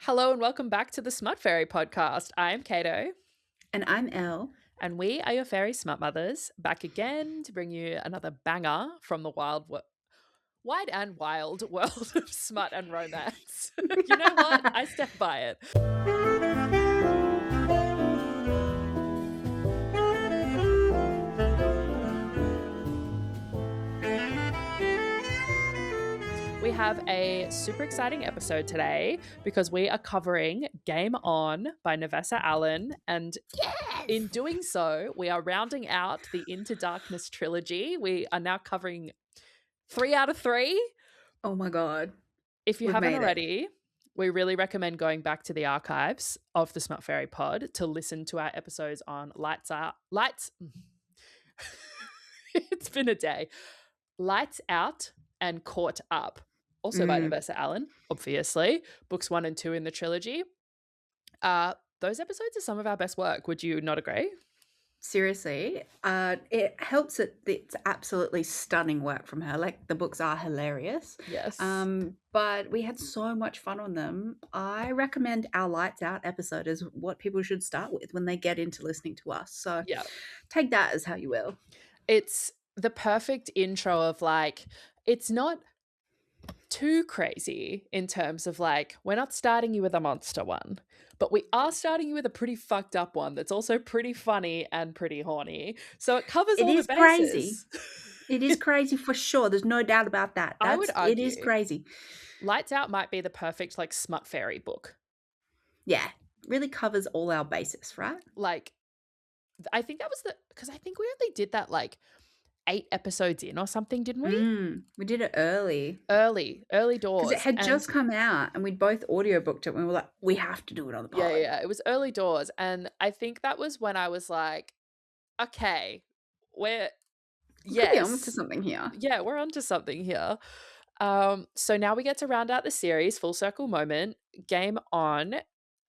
Hello and welcome back to the SmutFairy Podcast. I'm Kato. And I'm Elle. And we are your fairy smut mothers, back again to bring you another banger from the wide and wild world of smut and romance. You know what? I step by it. We have a super exciting episode today because we are covering Game On by Navessa Allen, and in doing so, we are rounding out the Into Darkness trilogy. We are now covering 3 out of 3. Oh my God. If you We've haven't made it. already, we really recommend going back to the archives of the SmutFairy Pod to listen to our episodes on It's been a day. Lights Out and Caught Up. Also by Navessa Allen, obviously. Books 1 and 2 in the trilogy. Those episodes are some of our best work. Would you not agree? Seriously, it helps that it's absolutely stunning work from her. Like, the books are hilarious. Yes. But we had so much fun on them. I recommend our Lights Out episode as what people should start with when they get into listening to us. So Yeah. take that as how you will. It's the perfect intro of like, it's not too crazy in terms of like, we're not starting you with a monster one, but we are starting you with a pretty fucked up one that's also pretty funny and pretty horny. So it covers all the bases. Crazy. It is crazy for sure. There's no doubt about that. I would argue it is crazy. Lights Out might be the perfect like SmutFairy book. Yeah, really covers all our bases, right? Like, I think that was because I think we only did that like 8 episodes in or something, didn't we? We did it early doors, because it had just come out, and we'd both audiobooked it. And we were like, we have to do it on the pod. Yeah, it was early doors, and I think that was when I was like, okay, we could be onto something here. Yeah, we're onto something here. So now we get to round out the series, full circle moment. Game On.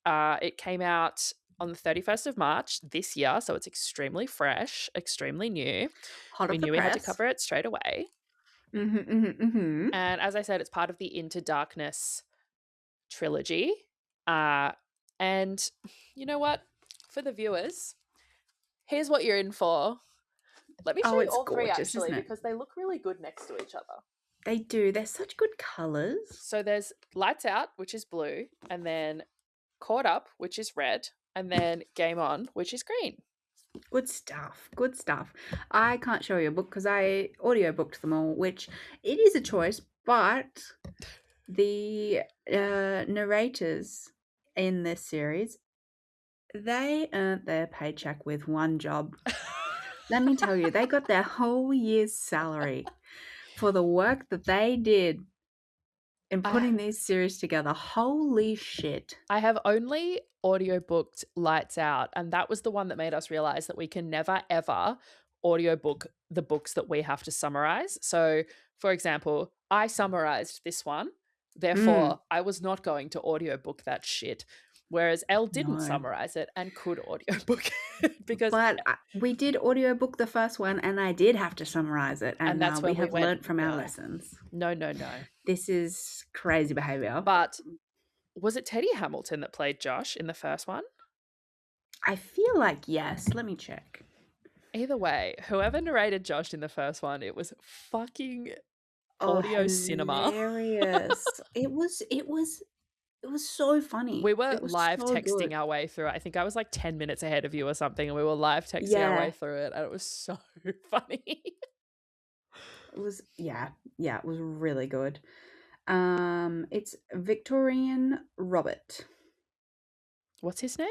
It came out on the 31st of March this year, so it's extremely fresh, extremely new. We knew we had to cover it straight away. And as I said, it's part of the Into Darkness trilogy. And you know what? For the viewers, here's what you're in for. Let me show you all three, actually, because they look really good next to each other. They do. They're such good colours. So there's Lights Out, which is blue, and then Caught Up, which is red, and then Game On, which is green. Good stuff. Good stuff. I can't show you a book because I audiobooked them all, which it is a choice, but the narrators in this series, they earned their paycheck with one job. Let me tell you, they got their whole year's salary for the work that they did in putting these series together. Holy shit. I have only audiobooked Lights Out, and that was the one that made us realize that we can never, ever audiobook the books that we have to summarize. So, for example, I summarized this one. Therefore, I was not going to audiobook that shit. Whereas Elle didn't summarize it and could audiobook it But we did audiobook the first one, and I did have to summarize it, and that's we have learned from our lessons. No. This is crazy behavior. But was it Teddy Hamilton that played Josh in the first one? I feel like yes. Let me check. Either way, whoever narrated Josh in the first one, it was fucking audio cinema. Hilarious. It was so funny. We were live texting our way through it. I think I was like 10 minutes ahead of you or something, and we were live texting our way through it, and it was so funny. It was it was really good. It's Victorian Robert. What's his name?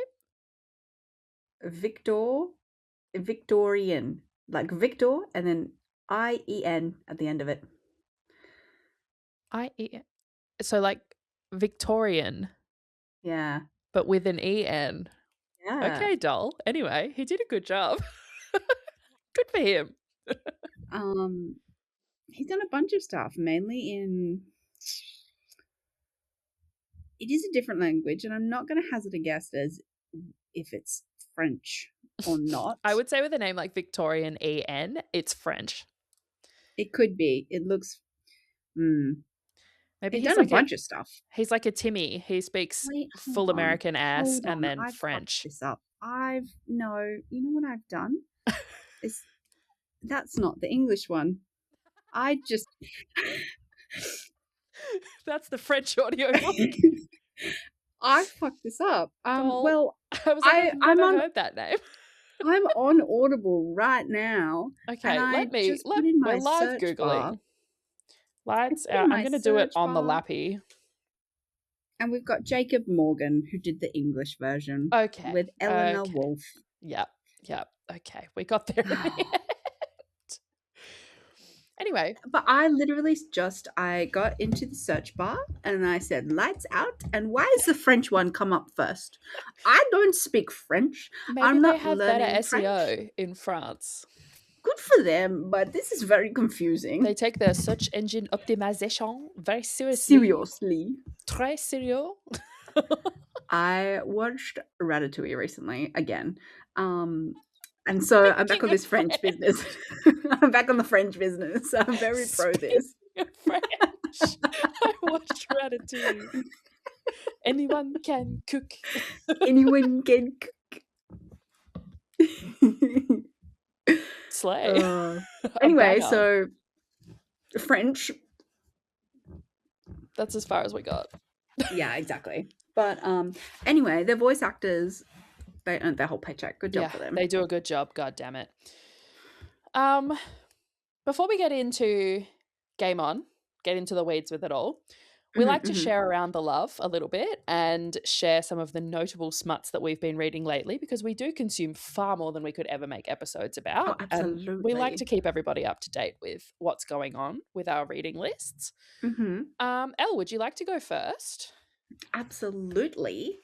Victorian, like Victor, and then IEN at the end of it. IEN. So like Victorian. Yeah. But with an EN. Yeah. Okay, doll. Anyway, he did a good job. Good for him. He's done a bunch of stuff, mainly in... It is a different language, and I'm not going to hazard a guess as if it's French or not. I would say with a name like Victorian EN, it's French. It could be. It looks... Maybe He's he's done a like bunch of stuff. a Timmy. He speaks Wait, full American ass hold and on. then I fucked French. this up. You know what I've done? Is That's not the English one. I just That's the French audiobook. I fucked this up. Doll. Well, I was like, I've I'm never on heard that name. I'm on Audible right now, and Okay, I just put in we're my live search bar. Googling. Lights Put in out. I'm my going to do it search on the bar, lappy. and we've got Jacob Morgan, who did the English version Okay. with Eleanor Okay. Wolf. Yep. Okay, we got there in the end. Anyway, But I literally I got into the search bar and I said lights out, and why does the French one come up first? I don't speak French. maybe I'm they not have better learning French. SEO in France. Good for them, but this is very confusing. They take their search engine optimization very seriously. Seriously. Très sérieux. I watched Ratatouille recently again. And so I'm back on this French business. I'm back on the French business. So I'm very pro this. French. I watched Ratatouille. Anyone can cook. Anyone can cook. Slay. Anyway, so French. That's as far as we got. Yeah, exactly. But anyway, their voice actors, they earned their whole paycheck. Good job for them. They do a good job. God damn it. Before we get into Game On, get into the weeds with it all, we like to share around the love a little bit and share some of the notable smuts that we've been reading lately, because we do consume far more than we could ever make episodes about. Oh, absolutely. And we like to keep everybody up to date with what's going on with our reading lists. Elle, would you like to go first? Absolutely.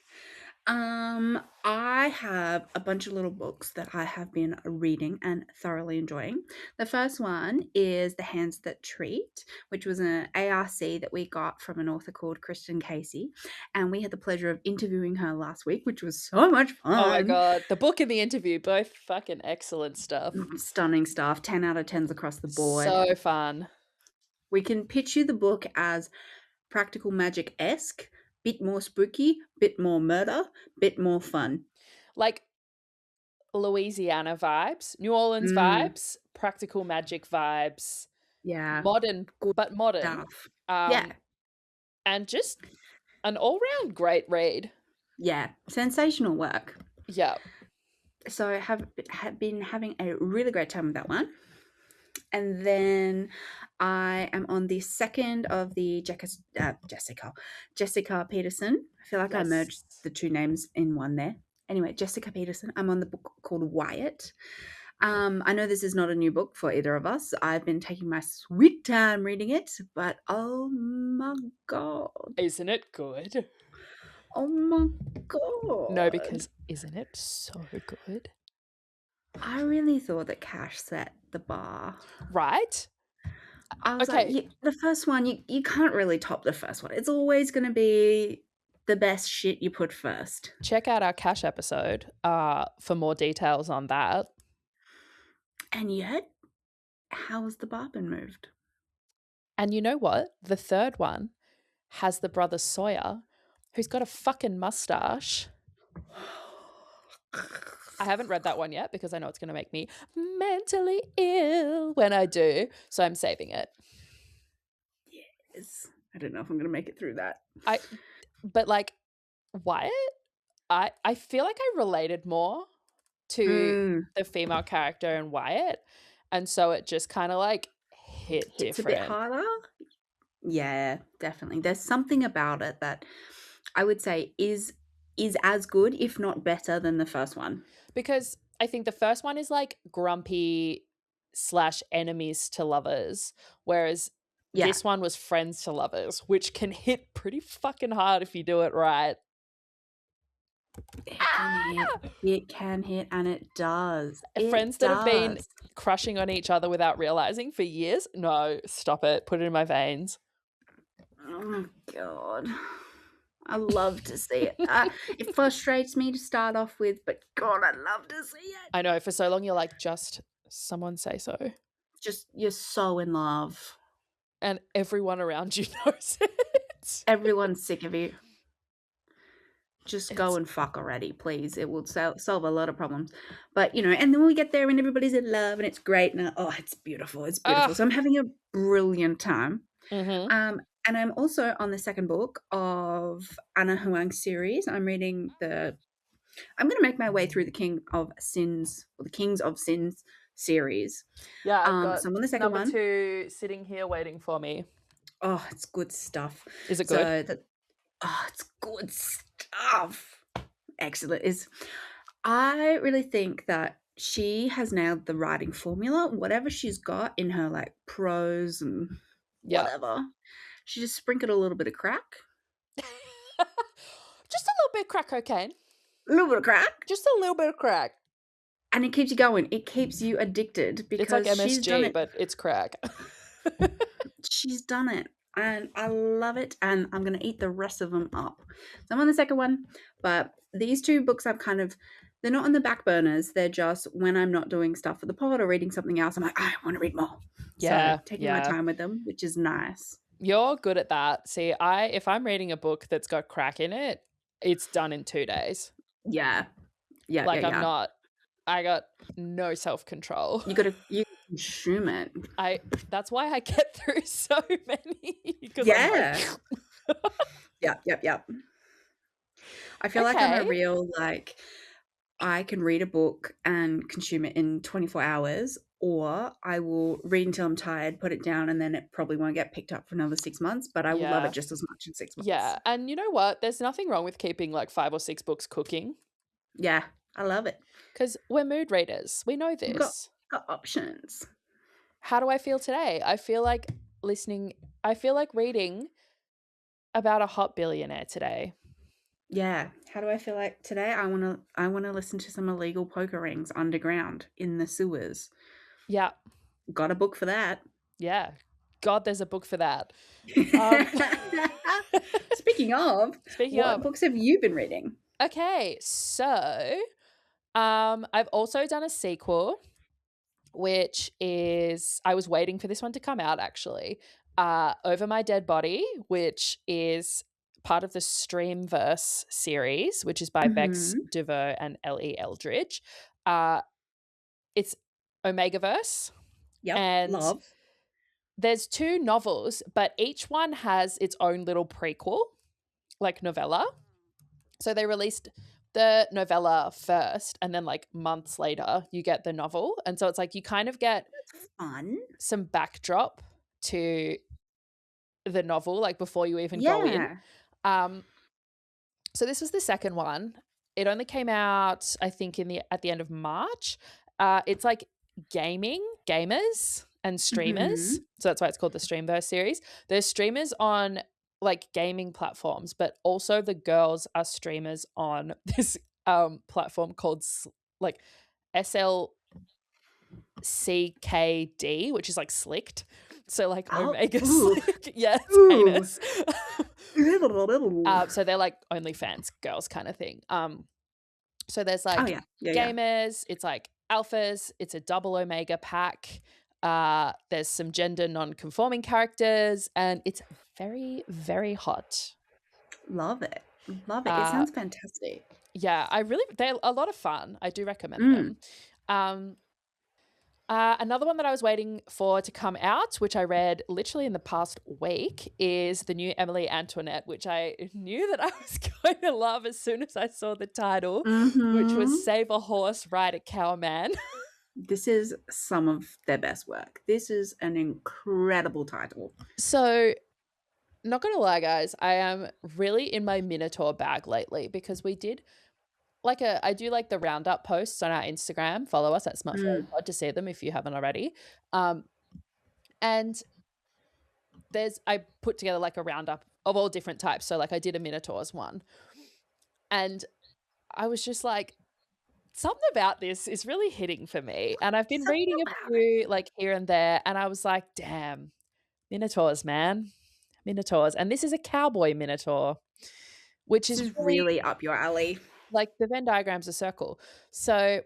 I have a bunch of little books that I have been reading and thoroughly enjoying. The first one is The Hands That Treat, which was an ARC that we got from an author called Kristen Casey, and we had the pleasure of interviewing her last week, which was so much fun. Oh my god, the book and the interview, both fucking excellent stuff. Stunning stuff. 10 out of 10s across the board. So fun. We can pitch you the book as practical magic-esque, bit more spooky, bit more murder, bit more fun. Like Louisiana vibes, New Orleans vibes, practical magic vibes. Yeah. Modern, but modern. Stuff. Yeah. And just an all-round great read. Yeah. Sensational work. Yeah. So I have been having a really great time with that one. And then I am on the second of the Jessica Peterson. I feel like I merged the two names in one there. Anyway, Jessica Peterson. I'm on the book called Wyatt. I know this is not a new book for either of us. I've been taking my sweet time reading it, but oh my god. Isn't it good? Oh my god. No, because isn't it so good? I really thought that Cash set the bar. Right? I was like, the first one, you can't really top the first one. It's always going to be the best shit you put first. Check out our Cash episode for more details on that. And yet, how has the bar been moved? And you know what? The third one has the brother Sawyer, who's got a fucking mustache. I haven't read that one yet because I know it's going to make me mentally ill when I do, so I'm saving it. Yes. I don't know if I'm going to make it through that. But like Wyatt, I feel like I related more to the female character in Wyatt, and so it just kind of like hits different. A bit harder. Yeah, definitely. There's something about it that I would say is as good, if not better, than the first one. Because I think the first one is like grumpy / enemies to lovers, whereas this one was friends to lovers, which can hit pretty fucking hard if you do it right. It can hit, and it does. Friends that have been crushing on each other without realizing for years? No, stop it. Put it in my veins. Oh my god. I love to see it. It frustrates me to start off with, but god, I love to see it. I know, for so long you're like, just someone say so. Just, you're so in love. And everyone around you knows it. Everyone's sick of you. Just go It's and fuck already, please. It will solve a lot of problems. But, and then we get there and everybody's in love and it's great. And it's beautiful. It's beautiful. So I'm having a brilliant time. mhm. And I'm also on the second book of Anna Huang's series. I'm going to make my way through the King of Sins, or the Kings of Sins series. Yeah, I've got So I'm on the second number one. 2 sitting here waiting for me. Oh, it's good stuff. Is it good? It's good stuff. Excellent. I really think that she has nailed the writing formula. Whatever she's got in her like prose and Yeah. whatever, she just sprinkled a little bit of crack. Just a little bit of crack cocaine. A little bit of crack. Just a little bit of crack. And it keeps you going. It keeps you addicted because It's like she's done MSG, it. but it's crack. She's done it. And I love it. And I'm going to eat the rest of them up. So I'm on the second one. But these two books they're not on the back burners. They're just when I'm not doing stuff for the pod or reading something else, I'm like, I want to read more. Yeah. So taking my time with them, which is nice. You're good at that. See, if I'm reading a book that's got crack in it, it's done in 2 days. Yeah. Yeah. Like yeah. I got no self-control. You consume it. That's why I get through so many. Yeah. Yep. I feel like I'm a real, I can read a book and consume it in 24 hours, or I will read until I'm tired, put it down, and then it probably won't get picked up for another 6 months, but I will love it just as much in 6 months. Yeah, and you know what? There's nothing wrong with keeping like 5 or 6 books cooking. Yeah, I love it. Because we're mood readers. We know this. Got options. How do I feel today? I feel like reading about a hot billionaire today. Yeah. How do I feel like today? I want to listen to some illegal poker rings underground in the sewers. Yeah. Got a book for that. Yeah. God, there's a book for that. Speaking of, what books have you been reading? Okay, so I've also done a sequel, which is I was waiting for this one to come out actually. Over My Dead Body, which is part of the Streamverse series, which is by Bex DeVoe and L.E. Eldridge. It's Omegaverse. Yep, and love. There's 2 novels, but each one has its own little prequel, like novella. So they released the novella first, and then like months later you get the novel. And so it's like you kind of get some backdrop to the novel, like before you even go in. So this was the second one. It only came out, I think, at the end of March. It's like gamers and streamers. So that's why it's called the Streamverse series. There's streamers on like gaming platforms, but also the girls are streamers on this platform called like SLCKD, which is like slicked. So like Omega Slick. Yeah, it's heinous. So they're like OnlyFans girls kind of thing. So there's like gamers, it's like alphas, it's a double Omega pack. There's some gender non-conforming characters, and it's very, very hot. Love it. It sounds fantastic. Yeah, they're a lot of fun. I do recommend them. Another one that I was waiting for to come out, which I read literally in the past week, is the new Emily Antoinette, which I knew that I was going to love as soon as I saw the title, which was Save a Horse, Ride a Cowman. This is some of their best work. This is an incredible title. So, not going to lie, guys, I am really in my Minotaur bag lately because we did I do like the roundup posts on our Instagram. Follow us at SmutFairy Pod to see them if you haven't already. And I put together like a roundup of all different types. So like I did a Minotaurs one. And I was just like, something about this is really hitting for me. And I've been reading a few like here and there, and I was like, damn, Minotaurs, man. Minotaurs. And this is a cowboy Minotaur, which is really up your alley. Like the Venn diagram's a circle. So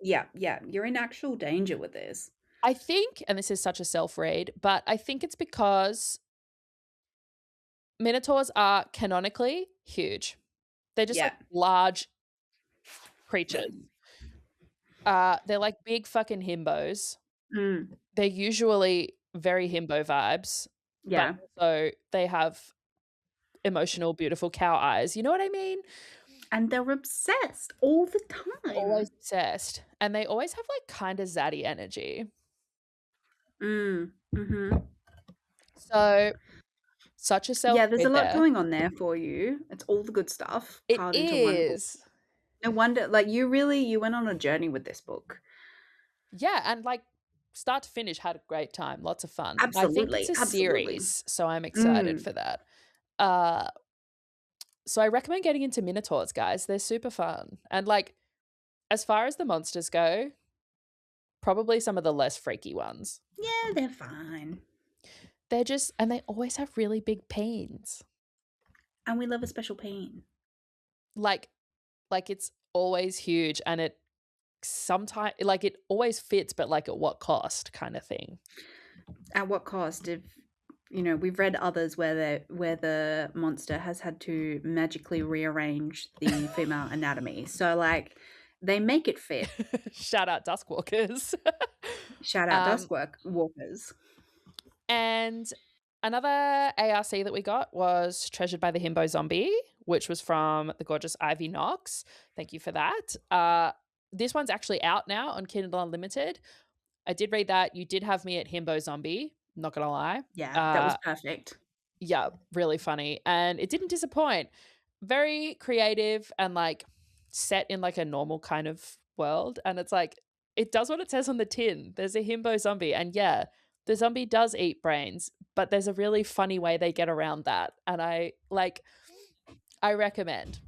yeah, you're in actual danger with this. I think, and this is such a self-read, but I think it's because Minotaurs are canonically huge. They're just Yeah. like large creatures. They're like big fucking himbos. Mm. They're usually very himbo vibes, but Yeah. also they have emotional, beautiful cow eyes. You know what I mean? And they're obsessed all the Always time. obsessed. And they always have like kind of zaddy energy. Mm. Mm-hmm. So such a Yeah, there's a self-made lot there. going on there for you. It's all the good stuff It piled into one book. is. No wonder, like you went on a journey with this book. Yeah, and like start to finish had a great time. Lots of fun. I think it's Absolutely, a absolutely. series, so I'm excited Mm. for that. Uh so I recommend getting into Minotaurs, guys. They're super fun. And like as far as the monsters go, probably some of the less freaky ones. Yeah, they're fine. They're just and they always have really big pains. And we love a special pain. Like it's always huge and it sometimes like it always fits but like at what cost kind of thing. At what cost? If we've read others where the monster has had to magically rearrange the female anatomy. So like they make it fit. Shout out Duskwalkers. Shout out Walkers. And another ARC that we got was Treasured by the Himbo Zombie, which was from the gorgeous Ivy Knox. Thank you for that. This one's actually out now on Kindle Unlimited. I did read that. You did have me at Himbo Zombie, not gonna lie. Yeah, that was perfect. Yeah, really funny. And it didn't disappoint. Very creative and like set in like a normal kind of world. And it's like, it does what it says on the tin. There's a himbo zombie. And yeah, the zombie does eat brains, but there's a really funny way they get around that. And I recommend.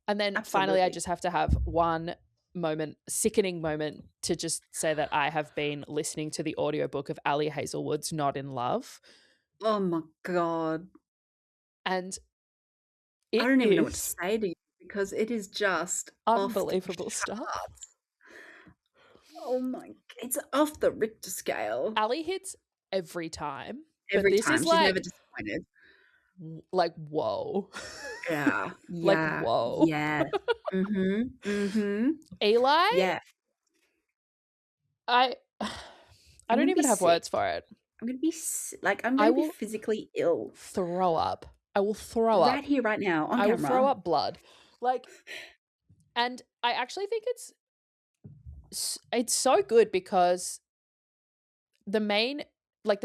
And then finally, I Absolutely. just have to have one moment, sickening moment, to just say that I have been listening to the audiobook of Ali Hazelwood's Not in Love. Oh my God. And I it don't even know what to is say to you because it is just unbelievable off the stuff. charts. Oh my, it's off the Richter scale. Ali hits every time. Every But this time. is She's never like whoa. Yeah. Like, Yeah. whoa. Yeah. Mm-hmm. Mm-hmm. Eli, Yeah. I I'm don't gonna be even have sick. words for it. I'm gonna be I'm I gonna be will physically ill throw up. I will throw up. right here, right now, on I will camera. throw up blood. Like, and I actually think it's so good because the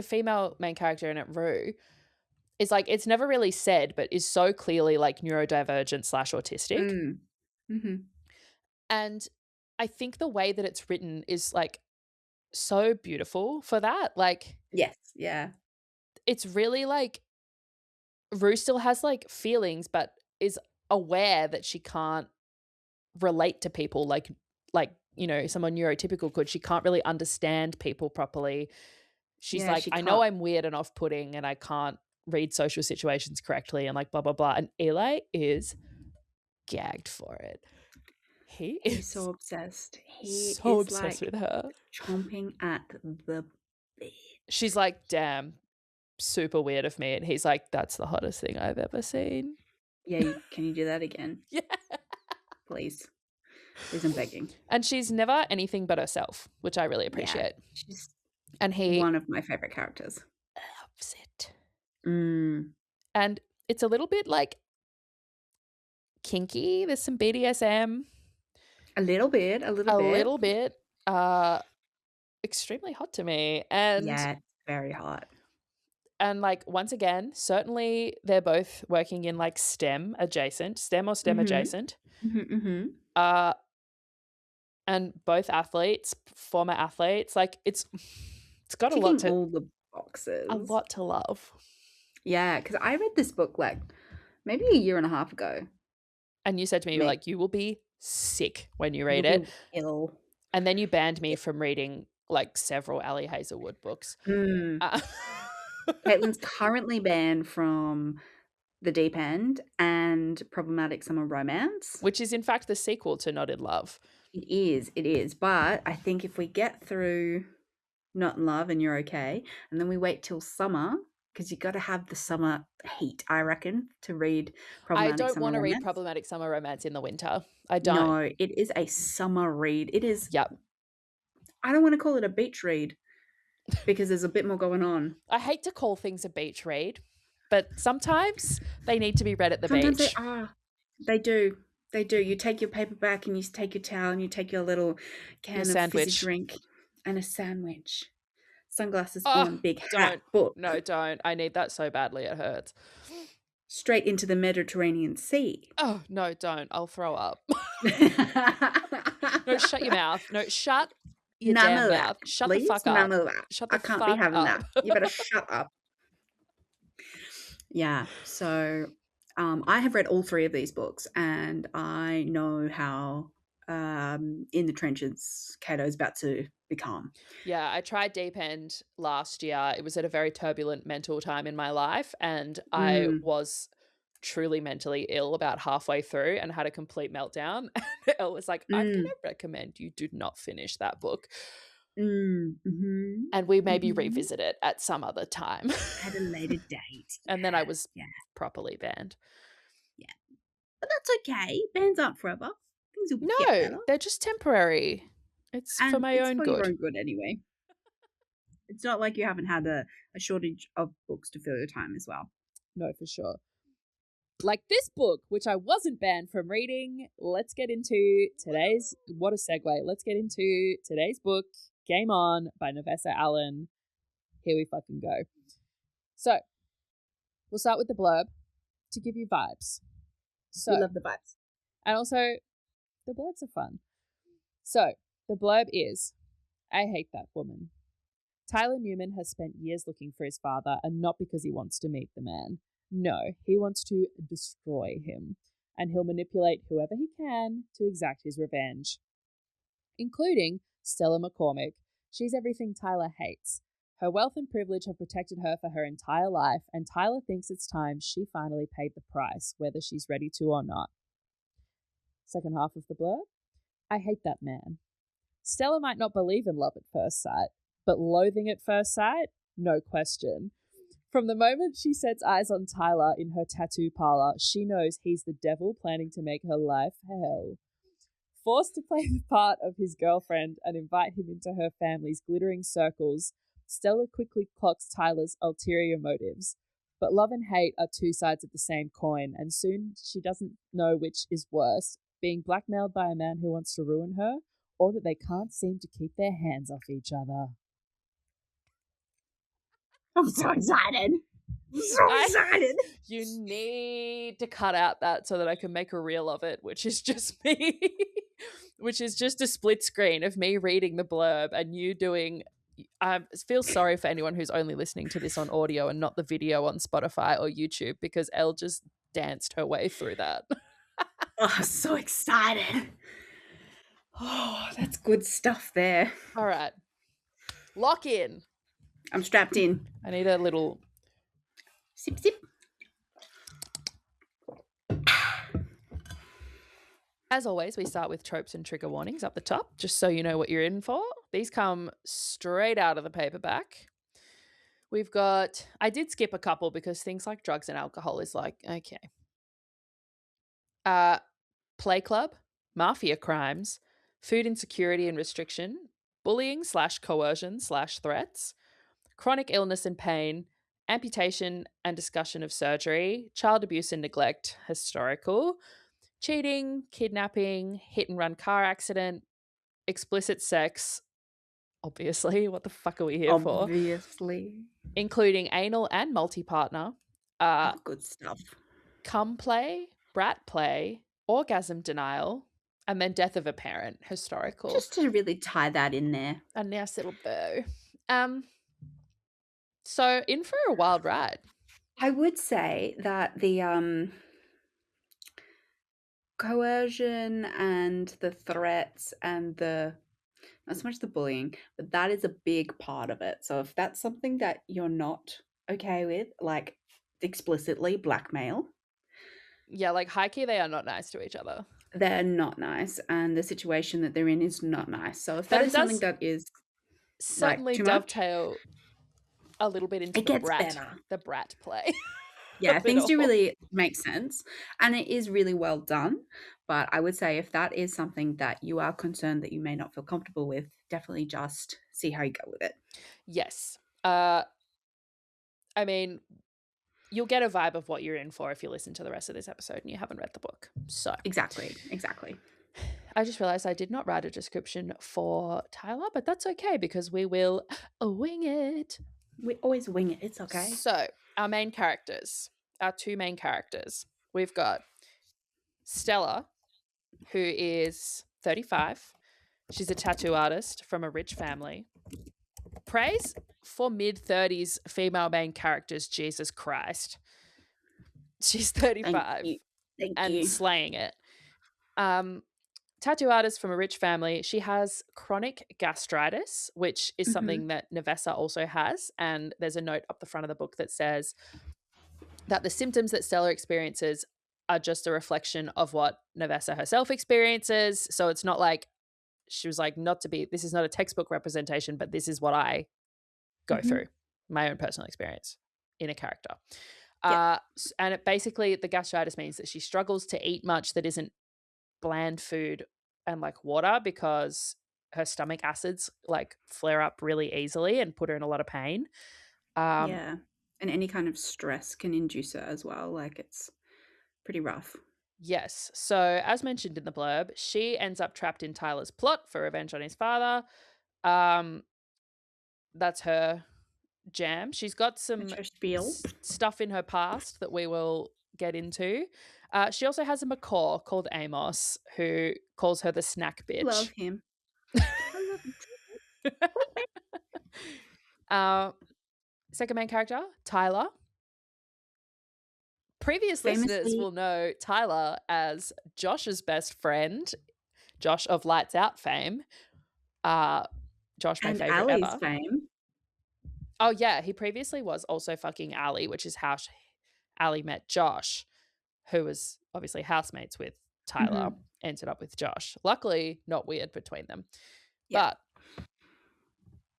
female main character in it, Rue, is like, it's never really said, but is so clearly like neurodivergent / autistic. Mm. Mm-hmm. And I think the way that it's written is like so beautiful for that. Like, Yes. Yeah. it's really like Rue still has like feelings, but is aware that she can't relate to people like someone neurotypical could. She can't really understand people properly. She's Yeah. like, She I know can't. I'm weird and off-putting and I can't read social situations correctly and like blah blah blah. And Eli is gagged for it. He's so obsessed. He so is obsessed like with her. chomping at the bit. She's like, damn, super weird of me. And he's like, that's the hottest thing I've ever seen. Yeah. Can you do that again? Yeah. Please. Please, I'm begging. And she's never anything but herself, which I really appreciate. Yeah, she's and he one of my favorite characters. loves it. Mm. And it's a little bit like kinky. There's some BDSM. A little bit. Extremely hot to me. And yeah, it's very hot. And like, once again, certainly they're both working in like STEM or STEM Mm-hmm. adjacent. Mm-hmm, mm-hmm. And both athletes, former athletes, like it's got Ticking a lot to all the boxes. a lot to love. Yeah, because I read this book like maybe a year and a half ago. And you said to me, you're like, you will be sick when you read it. Ill. And then you banned me from reading like several Ali Hazelwood books. Caitlin's currently banned from The Deep End and Problematic Summer Romance. Which is in fact the sequel to Not in Love. It is. But I think if we get through Not in Love and you're okay, and then we wait till summer, because you got to have the summer heat, I reckon, to read I problematic don't summer want to read romance. problematic summer romance in the winter. I don't. No, it is a summer read. It is. Yep. I don't want to call it a beach read because there's a bit more going on. I hate to call things a beach read, but sometimes they need to be read at the Sometimes they beach. are. They do. They do. You take your paperback and you take your towel and you take your little Your can of fizzy sandwich. drink and a sandwich. Sunglasses Oh, on, big hat, don't. book. No, don't. I need that so badly. It hurts. Straight into the Mediterranean Sea. Oh, no, don't. I'll throw up. No, shut your mouth. No, shut your None damn of mouth. that, Shut the please. fuck None up. of that. Shut I the can't be fuck having up. that. You better shut up. Yeah. So I have read all 3 of these books and I know how in the trenches Cato's about to become. Yeah, I tried Deep End last year. It was at a very turbulent mental time in my life, and I was truly mentally ill about halfway through and had a complete meltdown. And Elle was like, I'm going to recommend you do not finish that book. Mm-hmm. And we maybe revisit it at some other time. At a later date. And then I was Yeah. properly banned. Yeah. But that's okay. Bans aren't forever. Things will get better. No, they're just temporary. It's for And my it's own for good. your own good anyway. It's not like you haven't had a shortage of books to fill your time as well. No, for sure. Like this book, which I wasn't banned from reading. Let's get into today's, what a segue. Let's get into today's book, Game On by Navessa Allen. Here we fucking go. So we'll start with the blurb to give you vibes. So, We love the vibes. and also the blurbs are fun. So the blurb is, I hate that woman. Tyler Newman has spent years looking for his father, and not because he wants to meet the man. No, he wants to destroy him, and he'll manipulate whoever he can to exact his revenge, including Stella McCormick. She's everything Tyler hates. Her wealth and privilege have protected her for her entire life, and Tyler thinks it's time she finally paid the price, whether she's ready to or not. Second half of the blurb. I hate that man. Stella might not believe in love at first sight, but loathing at first sight? No question. From the moment she sets eyes on Tyler in her tattoo parlor, she knows he's the devil planning to make her life hell. Forced to play the part of his girlfriend and invite him into her family's glittering circles, Stella quickly clocks Tyler's ulterior motives. But love and hate are 2 sides of the same coin, and soon she doesn't know which is worse, being blackmailed by a man who wants to ruin her, or that they can't seem to keep their hands off each other. I'm so excited. Excited. You need to cut out that so that I can make a reel of it, which is just me, which is just a split screen of me reading the blurb and you doing. I feel sorry for anyone who's only listening to this on audio and not the video on Spotify or YouTube, because Elle just danced her way through that. Oh, so excited. Oh, that's good stuff there. All right. Lock in. I'm strapped in. I need a little sip, sip. As always, we start with tropes and trigger warnings up the top, just so you know what you're in for. These come straight out of the paperback. We've got, I did skip a couple because things like drugs and alcohol is like, okay. Play club, mafia crimes, food insecurity and restriction, bullying / coercion / threats, chronic illness and pain, amputation and discussion of surgery, child abuse and neglect, historical, cheating, kidnapping, hit and run car accident, explicit sex, obviously, what the fuck are we here for? Obviously. Including anal and multi-partner, good stuff. cum play, brat play, orgasm denial, and then death of a parent, historical. Just to really tie that in there. A nice little bow. So in for a wild ride. I would say that the coercion and the threats and the, not so much the bullying, but that is a big part of it. So if that's something that you're not okay with, like explicitly blackmail. Yeah, like high key, they are not nice to each other. They're not nice, and the situation that they're in is not nice. So if that is something that is certainly like, too dovetail. much, a little bit into It gets better. the brat play. Yeah, of it things do all. really make sense, and it is really well done. But I would say if that is something that you are concerned that you may not feel comfortable with, definitely just see how you go with it. Yes. I mean, you'll get a vibe of what you're in for if you listen to the rest of this episode and you haven't read the book. So Exactly. I just realized I did not write a description for Tyler, but that's okay because we will wing it. We always wing it. It's okay. So our main characters, our two main characters, we've got Stella, who is 35. She's a tattoo artist from a rich family. Praise for mid-30s female main characters, Jesus Christ. She's 35 Thank and you. slaying it. Tattoo artist from a rich family. She has chronic gastritis, which is something that Navessa also has. And there's a note up the front of the book that says that the symptoms that Stella experiences are just a reflection of what Navessa herself experiences. So it's not like she was like, this is not a textbook representation, but this is what I go through, my own personal experience in a character. Yep. And it basically, the gastritis means that she struggles to eat much that isn't bland food and like water because her stomach acids like flare up really easily and put her in a lot of pain. Yeah. And any kind of stress can induce it as well. Like it's pretty rough. Yes. So as mentioned in the blurb, she ends up trapped in Tyler's plot for revenge on his father. That's her jam. She's got some That's her spiel. stuff in her past that we will get into. She also has a macaw called Amos who calls her the snack bitch. Love him. I love him. Second main character, Tyler. Previous listeners will know Tyler as Josh's best friend, Josh of Lights Out fame. Josh, my favorite Ali's ever. fame. Oh yeah, he previously was also fucking Ali, which is how Ali met Josh, who was obviously housemates with Tyler, ended up with Josh. Luckily, not weird between them. Yeah. But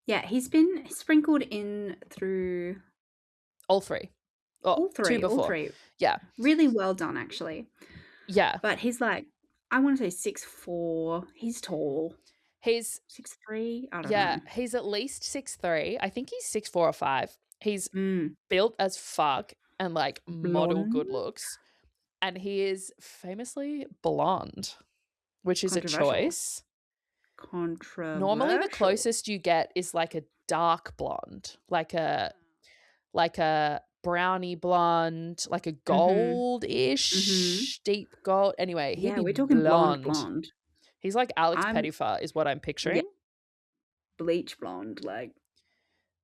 yeah, he's been sprinkled in through all three. All three. Yeah. Really well done, actually. Yeah. But he's like, I want to say 6'4". He's tall. He's 6'3". I don't know. Yeah, he's at least 6'3". I think he's 6'4" or 6'5". He's built as fuck and like model good looks. And he is famously blonde, which is a choice. Controversial. Normally the closest you get is like a dark blonde, like a brownie blonde, like a gold-ish, deep gold. Anyway, he'd be we're talking blonde. He's like Alex Pettyfer is what I'm picturing. Yeah. Bleach blonde, like.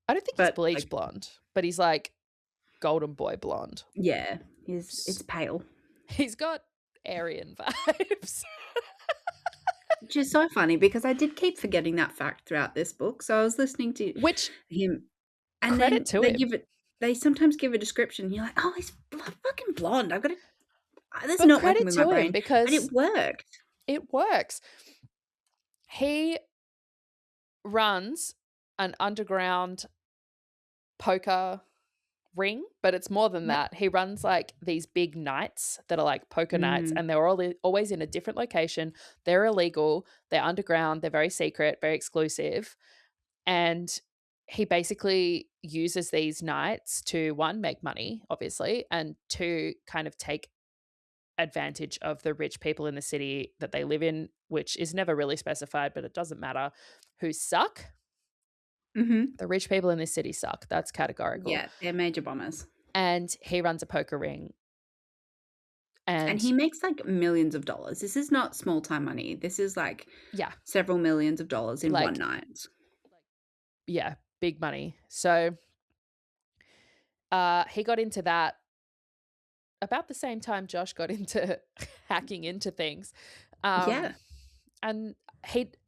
I don't think he's bleach blonde, but he's like golden boy blonde. Yeah, it's pale. He's got Aryan vibes. Which is so funny because I did keep forgetting that fact throughout this book. So I was listening to him, and credit to him. They sometimes give a description. You're like, oh, he's fucking blonde. I've got to. That's not working with my brain because but it worked. It works. He runs an underground poker ring, but it's more than that. He runs like these big nights that are like poker nights, and they're always in a different location. They're illegal, they're underground, they're very secret, very exclusive. And he basically uses these nights to, one, make money, obviously, and two, kind of take advantage of the rich people in the city that they live in, which is never really specified, but it doesn't matter, who suck. The rich people in this city suck. That's categorical. Yeah, they're major bombers. And he runs a poker ring. And he makes like millions of dollars. This is not small time money. This is like several millions of dollars in one night. Yeah, big money. So he got into that about the same time Josh got into hacking into things. And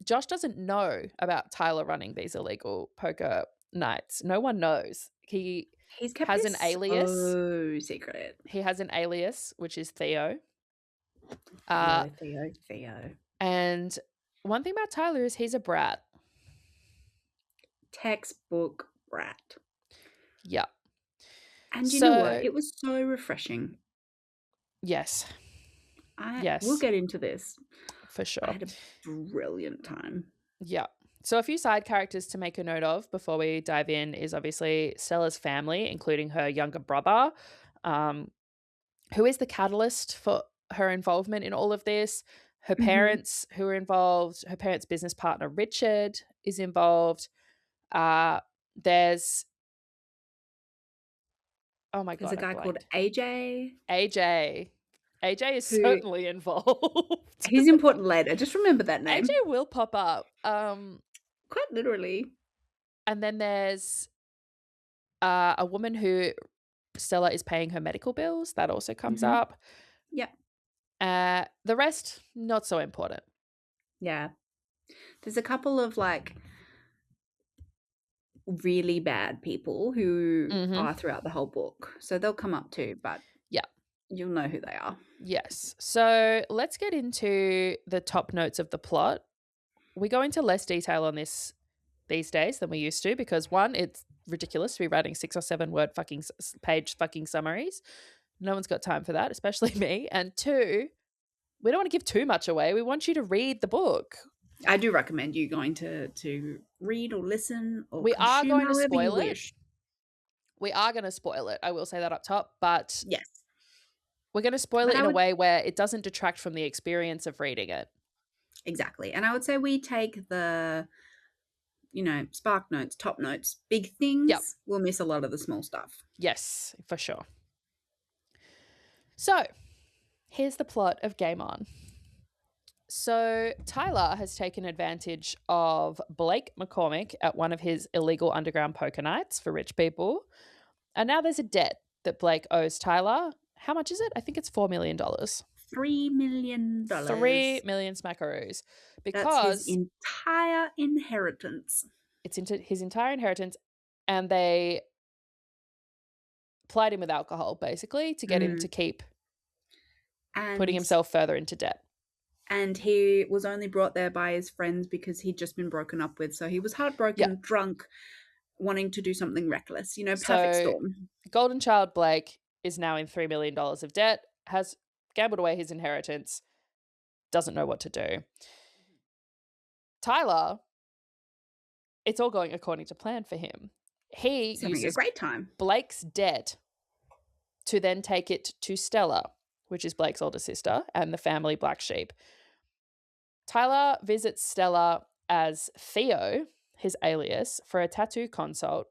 Josh doesn't know about Tyler running these illegal poker nights. No one knows. He's has an alias. So secret. He has an alias, which is Theo. Theo. And one thing about Tyler is he's a brat. Textbook brat. Yeah. And you know what? So, It was so refreshing. yes. We'll Yes, get into this. for I sure. had a brilliant time. Yeah. So a few side characters to make a note of before we dive in is obviously Stella's family, including her younger brother, um, who is the catalyst for her involvement in all of this. Her Mhm. parents who are involved, her parents' business partner Richard is involved. There's oh my There's god, a I've guy called blanked. AJ AJ. AJ is who certainly involved. he's important later. Just remember that AJ name. will pop up. Quite literally. And then there's a woman who Stella is paying her medical bills. That also comes Mhm. up. Yep. The rest, not so important. Yeah. There's a couple of like really bad people who Mhm. are throughout the whole book. So they'll come up too, but Yeah. you'll know who they are. Yes. So let's get into the top notes of the plot. We go into less detail on this these days than we used to because one, it's ridiculous to be writing 6 or 7 word fucking page fucking summaries. No one's got time for that, especially me. And two, we don't want to give too much away. We want you to read the book. I do recommend you going to read or listen or We are consume going to however you spoil it. wish. We are going to spoil it. I will say that up top, but Yes. we're going to spoil But it I in a would way where it doesn't detract from the experience of reading it. exactly. And I would say we take the, spark notes, top notes, big Yep. things. We'll miss a lot of the small stuff. Yes, for sure. So, here's the plot of Game On. So, Tyler has taken advantage of Blake McCormick at one of his illegal underground poker nights for rich people. And now there's a debt that Blake owes Tyler. How much is it? I think it's $4 million. $3 million. 3 million smackaroos. That's his Because entire inheritance. it's into his entire inheritance and they plied him with alcohol, basically, to get him to keep putting And himself further into debt. and he was only brought there by his friends because he'd just been broken up with. So he was Yeah. heartbroken, drunk, wanting to do something reckless. Perfect So storm. Golden Child Blake is now in $3 million of debt, has gambled away his inheritance, doesn't know what to do. Tyler, it's all going according to plan for him. He He's having a uses great time. Blake's debt to then take it to Stella, which is Blake's older sister and the family black sheep. Tyler visits Stella as Theo, his alias, for a tattoo consult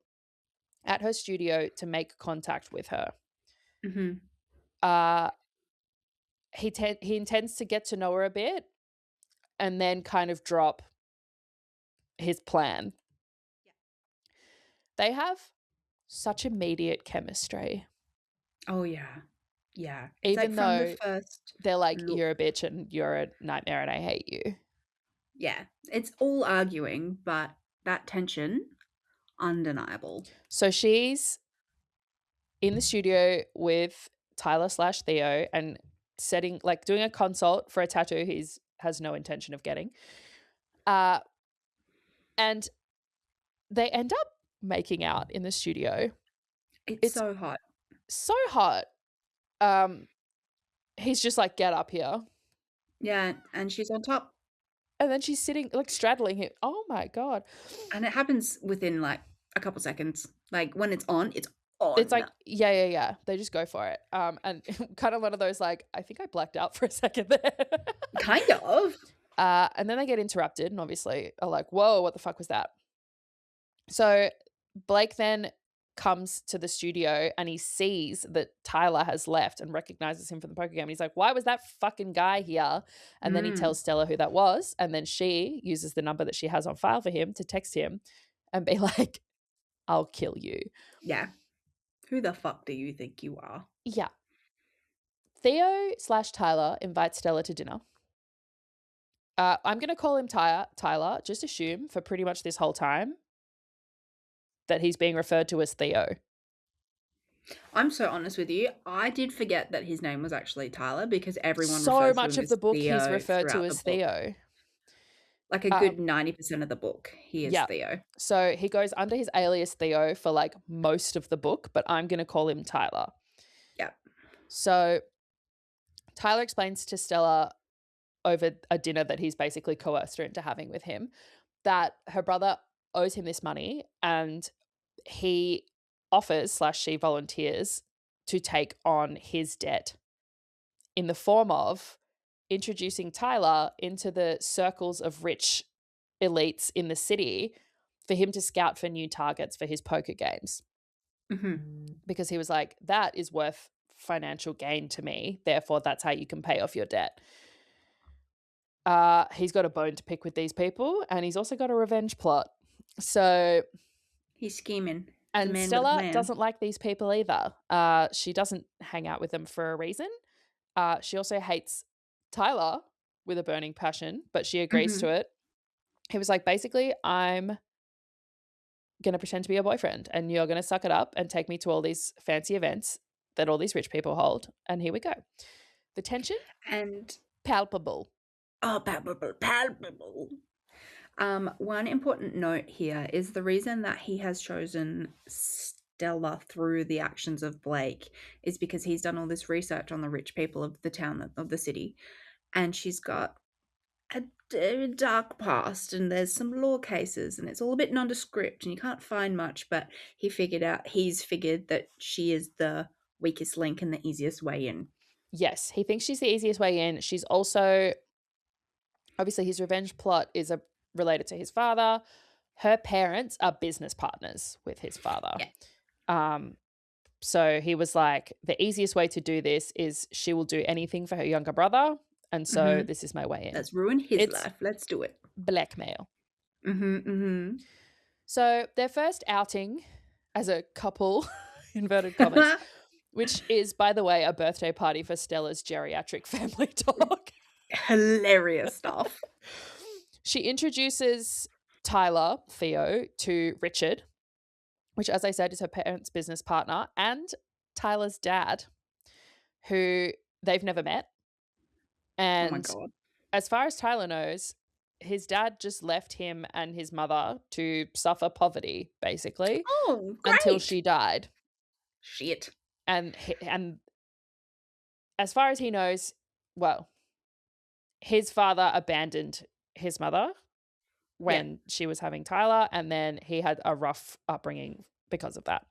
at her studio to make contact with her. Mm-hmm. He intends to get to know her a bit and then kind of drop his plan. Yeah. They have such immediate chemistry. Oh yeah. Yeah. It's Even like from the though first they're like, look. you're a bitch and you're a nightmare and I hate you. Yeah. It's all arguing, but that tension, undeniable. So she's in the studio with Tyler / Theo and doing a consult for a tattoo has no intention of getting. And they end up making out in the studio. It's so hot. So hot. He's just like, get up here. Yeah, and she's on top. And then she's sitting, like, straddling him. Oh my God. And it happens within like a couple seconds. Like when it's on, it's on. It's like, yeah. They just go for it. And kind of one of those, like, I think I blacked out for a second there. Kind of. And then they get interrupted and obviously are like, whoa, what the fuck was that? So Blake then comes to the studio and he sees that Tyler has left and recognizes him from the poker game. And he's like, why was that fucking guy here? And then he tells Stella who that was. And then she uses the number that she has on file for him to text him and be like, I'll kill you. Yeah. Who the fuck do you think you are? Yeah. Theo / Tyler invites Stella to dinner. I'm going to call him Tyler, just assume for pretty much this whole time that he's being referred to as Theo. I'm so honest with you. I did forget that his name was actually Tyler because everyone so refers much to him of the book Theo he's referred to throughout as the book. Theo. Like a good 90% of the book, he is Yeah. Theo. So he goes under his alias Theo for like most of the book, but I'm going to call him Tyler. Yep. So Tyler explains to Stella over a dinner that he's basically coerced her into having with him that her brother owes him this money, and he offers / she volunteers to take on his debt in the form of introducing Tyler into the circles of rich elites in the city for him to scout for new targets for his poker games. Because he was like, that is worth financial gain to me. Therefore, that's how you can pay off your debt. He's got a bone to pick with these people, and he's also got a revenge plot. So he's scheming. He's a and man with a Stella plan. doesn't like these people either. She doesn't hang out with them for a reason. She also hates Tyler with a burning passion, but she agrees to it. He was like, basically, I'm going to pretend to be your boyfriend, and you're going to suck it up and take me to all these fancy events that all these rich people hold. And here we go. The tension And palpable. oh, palpable. One important note here is the reason that he has chosen Stella through the actions of Blake is because he's done all this research on the rich people of the town, of the city, and she's got a dark past, and there's some law cases, and it's all a bit nondescript, and you can't find much, but he's figured that she is the weakest link and the easiest way in. Yes, he thinks she's the easiest way in. She's also, obviously, his revenge plot is related to his father. Her parents are business partners with his father. Yeah. So he was like, the easiest way to do this is she will do anything for her younger brother. And so this is my way in. Let's ruin his life. Let's do it. Blackmail. So their first outing as a couple, inverted commas, which is, by the way, a birthday party for Stella's geriatric family dog. Hilarious stuff. She introduces Tyler, Theo, to Richard, which, as I said, is her parents' business partner, and Tyler's dad, who they've never met. And oh my God. As far as Tyler knows, his dad just left him and his mother to suffer poverty, basically. Oh, great. Until she died. Shit. And as far as he knows, well, his father abandoned his mother when she was having Tyler, and then he had a rough upbringing because of that.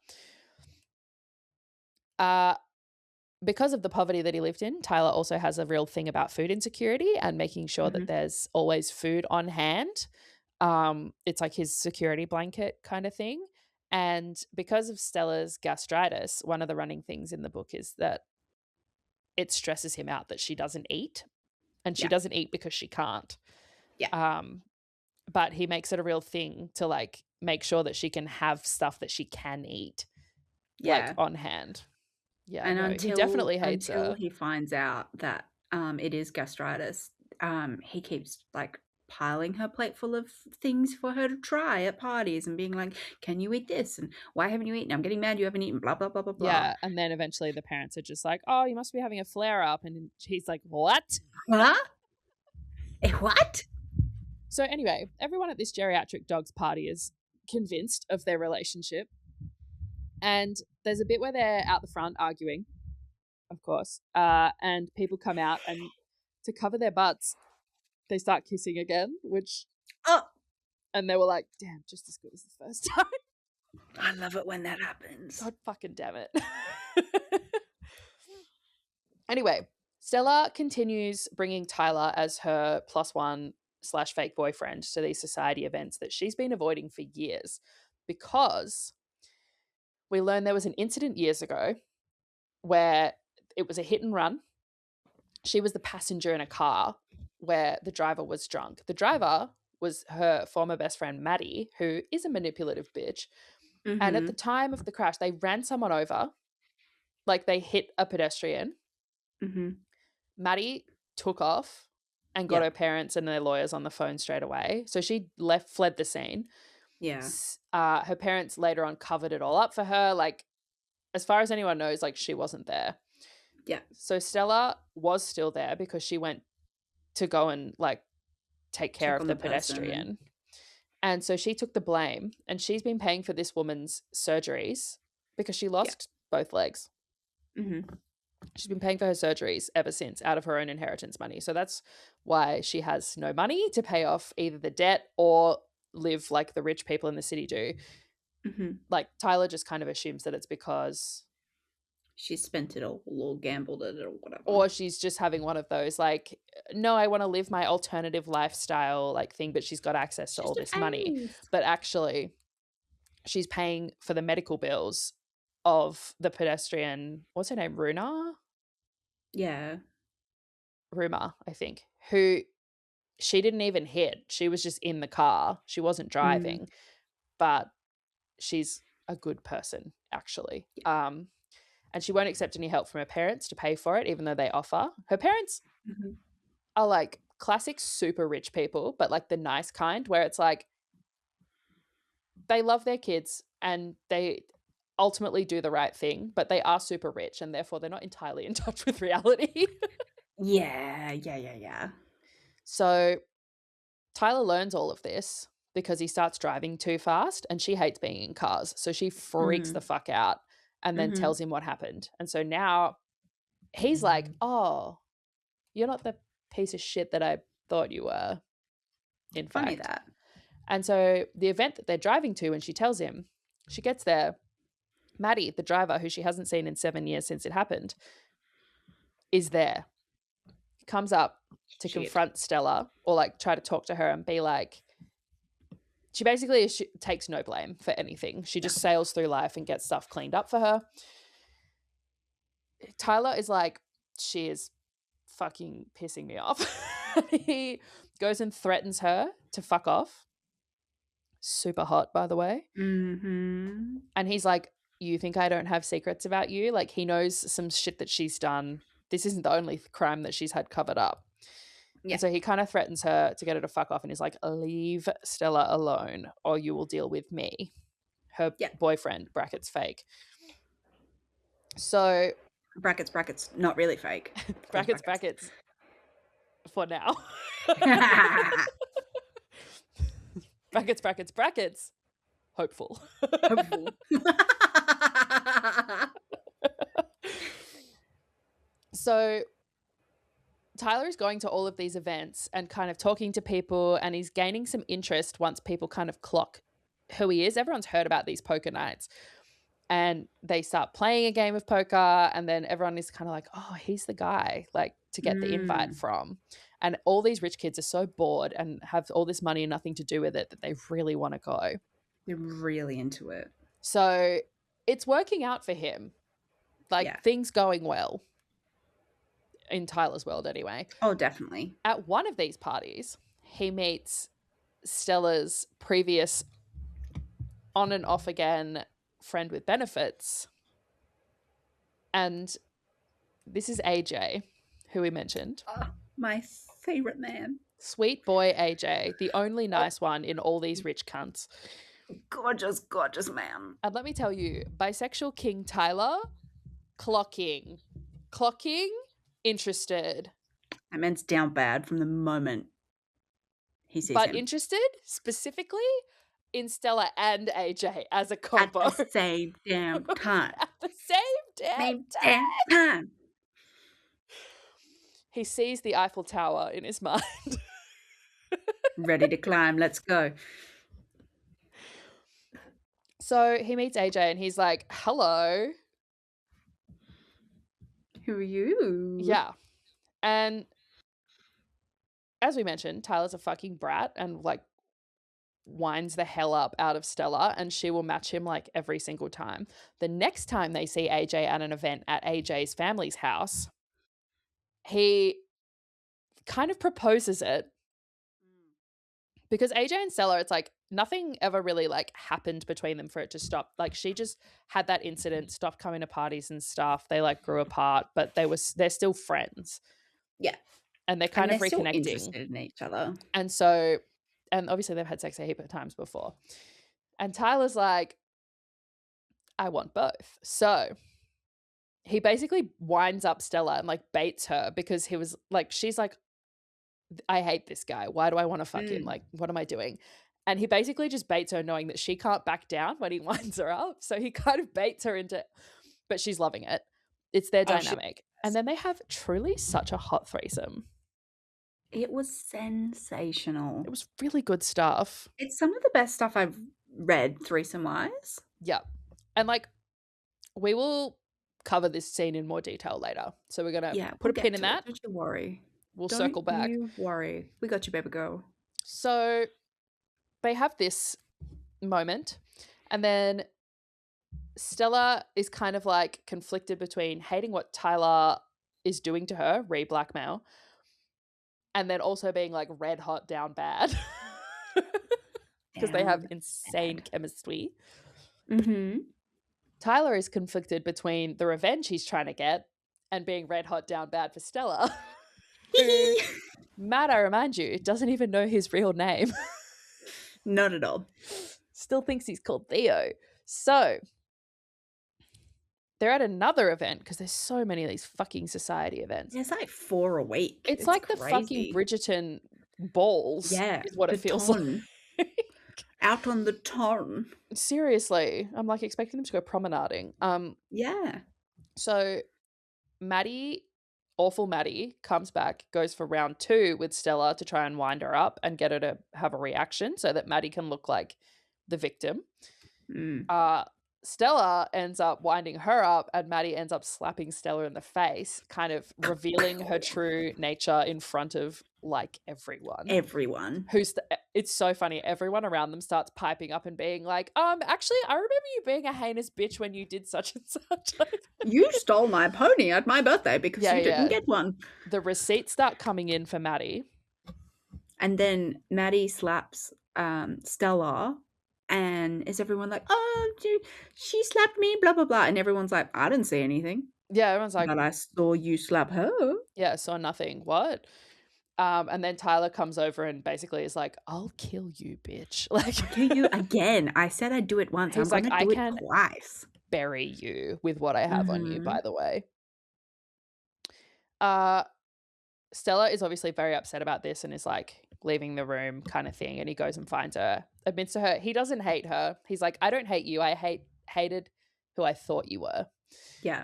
Because of the poverty that he lived in, Tyler also has a real thing about food insecurity and making sure that there's always food on hand. It's like his security blanket kind of thing. And because of Stella's gastritis, one of the running things in the book is that it stresses him out that she doesn't eat. And she doesn't eat because she can't. Yeah. But he makes it a real thing to like make sure that she can have stuff that she can eat, like on hand. Yeah, and he definitely hates until her. he finds out that it is gastritis, he keeps like piling her plate full of things for her to try at parties and being like, can you eat this? And why haven't you eaten? I'm getting mad you haven't eaten, blah, blah, blah, blah, blah. Yeah, and then eventually the parents are just like, oh, you must be having a flare-up. And he's like, what? Huh? What? So anyway, everyone at this geriatric dog's party is convinced of their relationship. And there's a bit where they're out the front arguing, of course, and people come out, and to cover their butts, they start kissing again, and they were like, damn, just as good as the first time. I love it when that happens. God fucking damn it. Anyway, Stella continues bringing Tyler as her +1 / fake boyfriend to these society events that she's been avoiding for years, because we learned there was an incident years ago where it was a hit and run. She was the passenger in a car where the driver was drunk. The driver was her former best friend, Maddie, who is a manipulative bitch. And at the time of the crash, they ran someone over. Like, they hit a pedestrian. Maddie took off and got her parents and their lawyers on the phone straight away. So she fled the scene. Yeah. Her parents later on covered it all up for her. Like, as far as anyone knows, like, she wasn't there. Yeah. So Stella was still there because she went to go and, like, take care Check of on the the person. pedestrian. And so she took the blame, and she's been paying for this woman's surgeries because she lost both legs. Mm-hmm. She's been paying for her surgeries ever since out of her own inheritance money. So that's why she has no money to pay off either the debt or live like the rich people in the city do. Mm-hmm. Like Tyler just kind of assumes that it's because She spent it all or gambled it or whatever. or she's just having one of those like, no, I want to live my alternative lifestyle like thing, but she's got access to all this money. But actually she's paying for the medical bills of the pedestrian. What's her name? Yeah. Ruma, I think, who she didn't even hit. She was just in the car. She wasn't driving, but she's a good person, actually. Yeah. And she won't accept any help from her parents to pay for it, even though they offer. Her parents are like classic super rich people, but like the nice kind where it's like they love their kids and they ultimately do the right thing, but they are super rich and therefore they're not entirely in touch with reality. Yeah. So Tyler learns all of this because he starts driving too fast and she hates being in cars. So she freaks the fuck out and then tells him what happened. And so now he's like, oh, you're not the piece of shit that I thought you were, in Funny fact. that. And so the event that they're driving to, when she tells him, she gets there, Maddie, the driver, who she hasn't seen in 7 years since it happened, is there. Comes up to confront Stella or like try to talk to her and be like, she basically takes no blame for anything. She just sails through life and gets stuff cleaned up for her. Tyler is like, she is fucking pissing me off. He goes and threatens her to fuck off. Super hot, by the way. Mm-hmm. And he's like, you think I don't have secrets about you? Like, he knows some shit that she's done. This isn't the only crime that she's had covered up. Yeah. And so he kind of threatens her to get her to fuck off. And he's like, leave Stella alone or you will deal with me. Her boyfriend, brackets fake. So. Brackets, not really fake. brackets. For now. brackets. Hopeful. So Tyler is going to all of these events and kind of talking to people, and he's gaining some interest once people kind of clock who he is. Everyone's heard about these poker nights and they start playing a game of poker, and then everyone is kind of like, oh, he's the guy, like, to get the invite from. And all these rich kids are so bored and have all this money and nothing to do with it that they really want to go. They're really into it. So it's working out for him. Like, things going well. In Tyler's world, anyway. Oh, definitely. At one of these parties, he meets Stella's previous on and off again friend with benefits. And this is AJ, who we mentioned. My favorite man. Sweet boy AJ, the only nice one in all these rich cunts. Gorgeous man. And let me tell you, bisexual King Tyler, clocking, interested. That man's down bad from the moment he sees him. But interested specifically in Stella and AJ as a combo. At the same damn time. At the same damn time. He sees the Eiffel Tower in his mind. Ready to climb. Let's go. So he meets AJ and he's like, hello. Who are you? Yeah. And as we mentioned, Tyler's a fucking brat and like winds the hell up out of Stella, and she will match him like every single time. The next time they see AJ at an event at AJ's family's house, he kind of proposes it. Because AJ and Stella, it's like nothing ever really like happened between them for it to stop. Like, she just had that incident, stopped coming to parties and stuff. They like grew apart, but they're still friends. Yeah. And they're kind of reconnecting. Still interested in each other. And so, and obviously they've had sex a heap of times before. And Tyler's like, I want both. So he basically winds up Stella and like baits her because he was like, she's like, I hate this guy. Why do I want to fuck him? Mm. Like, what am I doing? And he basically just baits her, knowing that she can't back down when he winds her up. So he kind of baits her into, but she's loving it. It's their Oh, dynamic. And then they have truly such a hot threesome. it was sensational. It was really good stuff. It's some of the best stuff I've read threesome-wise. Yeah. And like, we will cover this scene in more detail later. So we're going to Yeah, put we'll a pin get in to it. that. Don't you worry. We'll Don't circle back. you worry. We got you, baby girl. So they have this moment, and then Stella is kind of like conflicted between hating what Tyler is doing to her, re-blackmail, and then also being like red hot down bad because they have Down insane bad. chemistry. Mm-hmm. Tyler is conflicted between the revenge he's trying to get and being red hot down bad for Stella, who, Matt, I remind you, doesn't even know his real name. Not at all. Still thinks he's called Theo. So they're at another event because there's so many of these fucking society events. It's like 4 a week. It's like crazy. the fucking Bridgerton balls. Yeah, is what it feels like. Out on the ton. Seriously, I'm like expecting them to go promenading. Yeah. So Maddie, awful Maddie, comes back, goes for round 2 with Stella to try and wind her up and get her to have a reaction so that Maddie can look like the victim. Stella ends up winding her up, and Maddie ends up slapping Stella in the face, kind of revealing her true nature in front of like everyone. It's so funny. Everyone around them starts piping up and being like, actually, I remember you being a heinous bitch when you did such and such. You stole my pony at my birthday because you didn't get one. The receipts start coming in for Maddie. And then Maddie slaps Stella, and is everyone like, oh, she slapped me, blah, blah, blah. And everyone's like, I didn't see anything. Yeah, everyone's like, but I saw you slap her. Yeah, I saw nothing. What? And then Tyler comes over and basically is like, I'll kill you, bitch. Like, I'll kill you again. I said I'd do it once. He's I'm like, going to do it twice. Bury you with what I have on you, by the way. Stella is obviously very upset about this and is like leaving the room kind of thing. And he goes and finds her, admits to her. He doesn't hate her. He's like, I don't hate you. I hated who I thought you were. Yeah.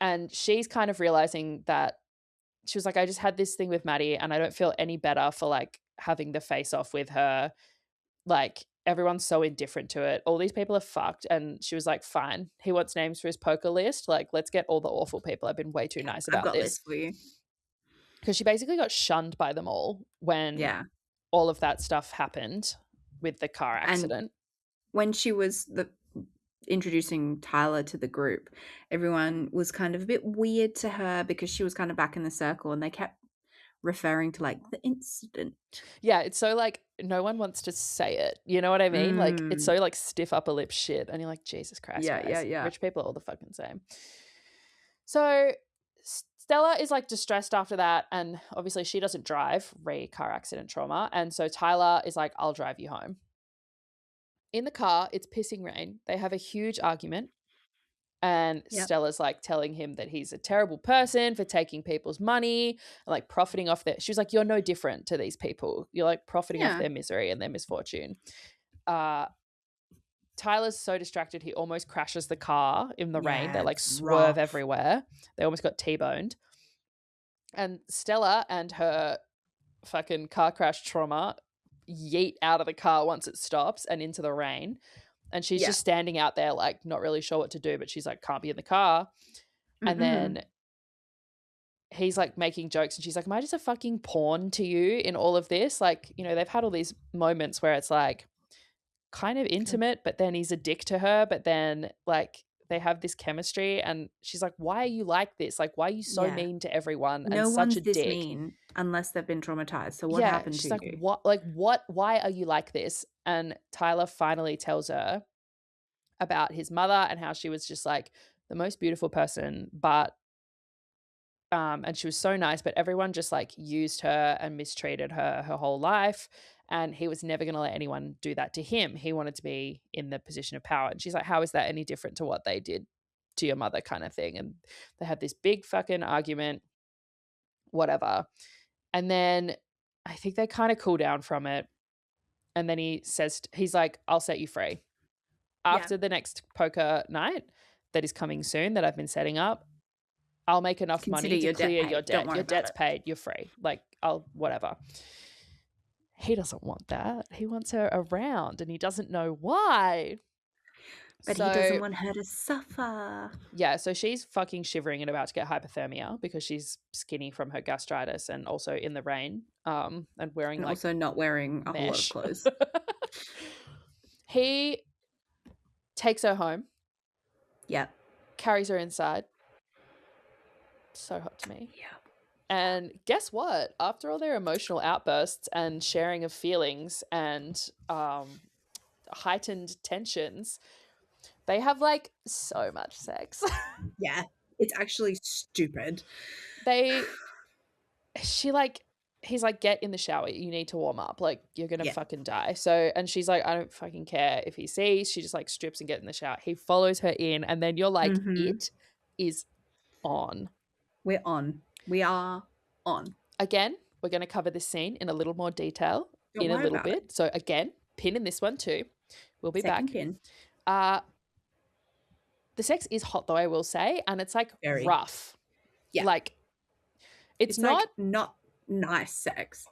And she's kind of realizing that she was like, I just had this thing with Maddie and I don't feel any better for like having the face off with her. Like, everyone's so indifferent to it. All these people are fucked. And she was like, fine. He wants names for his poker list. Like, let's get all the awful people. I've been way too nice about I've got this. for you. Because she basically got shunned by them all when all of that stuff happened with the car accident. And when she was introducing Tyler to the group, everyone was kind of a bit weird to her because she was kind of back in the circle and they kept referring to like the incident. Yeah, it's so like no one wants to say it. You know what I mean? Like, it's so like stiff upper lip shit. And you're like, Jesus Christ, guys. Yeah. Rich people are all the fucking same. So Stella is like distressed after that, and obviously she doesn't drive, car accident trauma, and so Tyler is like, I'll drive you home. In the car, it's pissing rain. They have a huge argument, and Stella's like telling him that he's a terrible person for taking people's money and like profiting off their. She was like, you're no different to these people. You're like profiting off their misery and their misfortune. Tyler's so distracted he almost crashes the car in the rain. They like swerve everywhere. They almost got T-boned. And Stella and her fucking car crash trauma yeet out of the car once it stops and into the rain. And she's just standing out there like not really sure what to do, but she's like, can't be in the car. And then he's like making jokes and she's like, am I just a fucking pawn to you in all of this? Like, you know, they've had all these moments where it's like kind of intimate, but then he's a dick to her, but then like they have this chemistry and she's like, why are you like this? Like, why are you so mean to everyone and such a dick? No one's mean unless they've been traumatized. So what happened to you? Why are you like this? And Tyler finally tells her about his mother and how she was just like the most beautiful person, but and she was so nice, but everyone just like used her and mistreated her whole life. And he was never going to let anyone do that to him. He wanted to be in the position of power. And she's like, how is that any different to what they did to your mother kind of thing? And they had this big fucking argument, whatever. And then I think they kind of cool down from it. And then he says, he's like, I'll set you free. Yeah. After the next poker night that is coming soon that I've been setting up, I'll make enough Consider money to your debt clear your paid. Don't debt. worry Your about debt's it. paid. You're free. Like, I'll, whatever. He doesn't want that. He wants her around and he doesn't know why. But he doesn't want her to suffer. Yeah, so she's fucking shivering and about to get hypothermia because she's skinny from her gastritis and also in the rain, and wearing And like also not wearing a whole lot of mesh. clothes. He takes her home, Yeah. carries her inside. So hot to me. Yeah. And guess what? After all their emotional outbursts and sharing of feelings and heightened tensions, they have like so much sex. Yeah. It's actually stupid. He's like, get in the shower. You need to warm up. Like, you're going to Yeah. fucking die. So, and she's like, I don't fucking care if he sees. She just like strips and get in the shower. He follows her in. And then you're like, it is on. We're on. We are on. Again, we're going to cover this scene in a little more detail Don't in a worry little about bit. it. So again, pin in this one too. We'll be Second back. pin. The sex is hot though, I will say. And it's like Very. rough. Yeah. Like, it's not like not nice sex.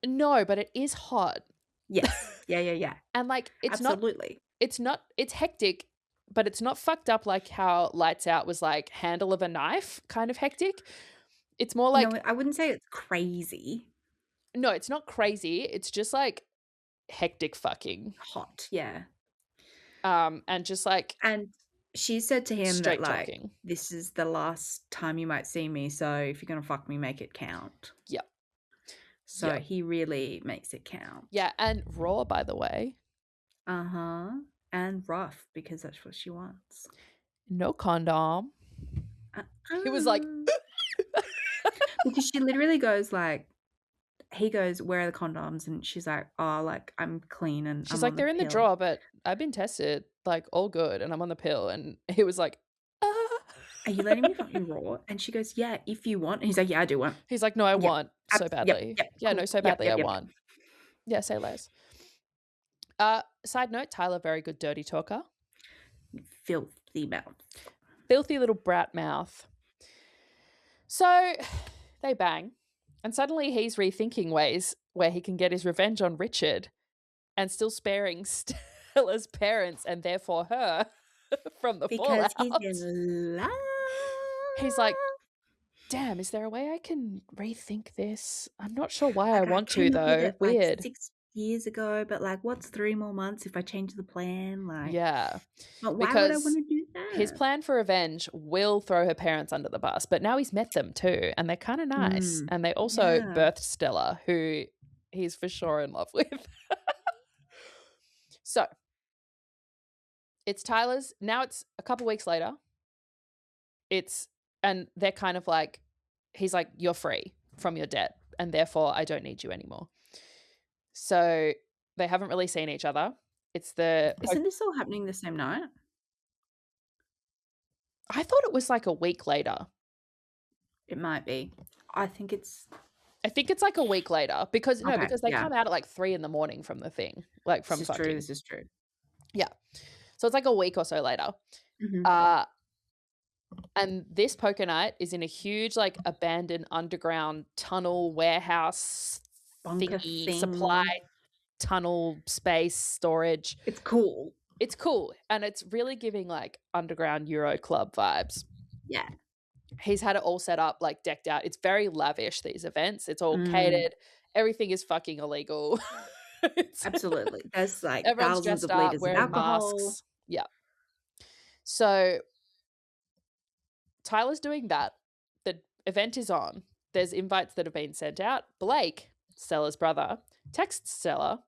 No, but it is hot. Yes. Yeah. And like, Absolutely. It's hectic, but it's not fucked up like how Lights Out was like handle of a knife kind of hectic. It's more like, no, I wouldn't say it's crazy. No, it's not crazy. It's just like hectic fucking. Hot, yeah. And just like, and she said to him that straight like, talking. this is the last time you might see me, so if you're gonna fuck me, make it count. Yeah. So he really makes it count. Yeah, and raw, by the way. And rough, because that's what she wants. No condom. He was like, because she literally goes like, he goes, where are the condoms? And she's like, oh, like, I'm clean and she's I'm like, on they're the in the pill. drawer, but I've been tested, like all good, and I'm on the pill. And he was like, are you letting me fuck you raw? And she goes, yeah, if you want. And he's like, yeah, I do want. He's like, no, I want so badly. Yeah, cool. no, so badly I want. Yeah, say less. Side note, Tyler, very good dirty talker. Filthy mouth. Filthy little brat mouth. So they bang. And suddenly he's rethinking ways where he can get his revenge on Richard and still sparing Stella's parents and therefore her from the fallout. Because he's in love. He's like, damn, is there a way I can rethink this? I'm not sure why I want to, though. Weird. Like 6 years ago, but like, what's 3 more months if I change the plan? Like, yeah. But why would I want to do that? His plan for revenge will throw her parents under the bus, but now he's met them too, and they're kind of nice. And they also birthed Stella, who he's for sure in love with. So it's Tyler's. Now it's a couple weeks later. And they're kind of like, he's like, you're free from your debt, and therefore I don't need you anymore. So they haven't really seen each other. Isn't this all happening the same night? I thought it was like a week later. It might be. I think it's like a week later because they yeah. come out at like 3 a.m. from the thing, like from fucking. This is true. Yeah. So it's like a week or so later. And this poker night is in a huge like abandoned underground tunnel warehouse thingy, supply tunnel space storage. It's cool. It's cool. And it's really giving like underground Euro club vibes. Yeah. He's had it all set up, like decked out. It's very lavish, these events. It's all catered. Everything is fucking illegal. Absolutely. There's like everyone's thousands dressed of up, liters wearing of alcohol. masks. Yeah. So Tyler's doing that. The event is on. There's invites that have been sent out. Blake, Stella's brother, texts Stella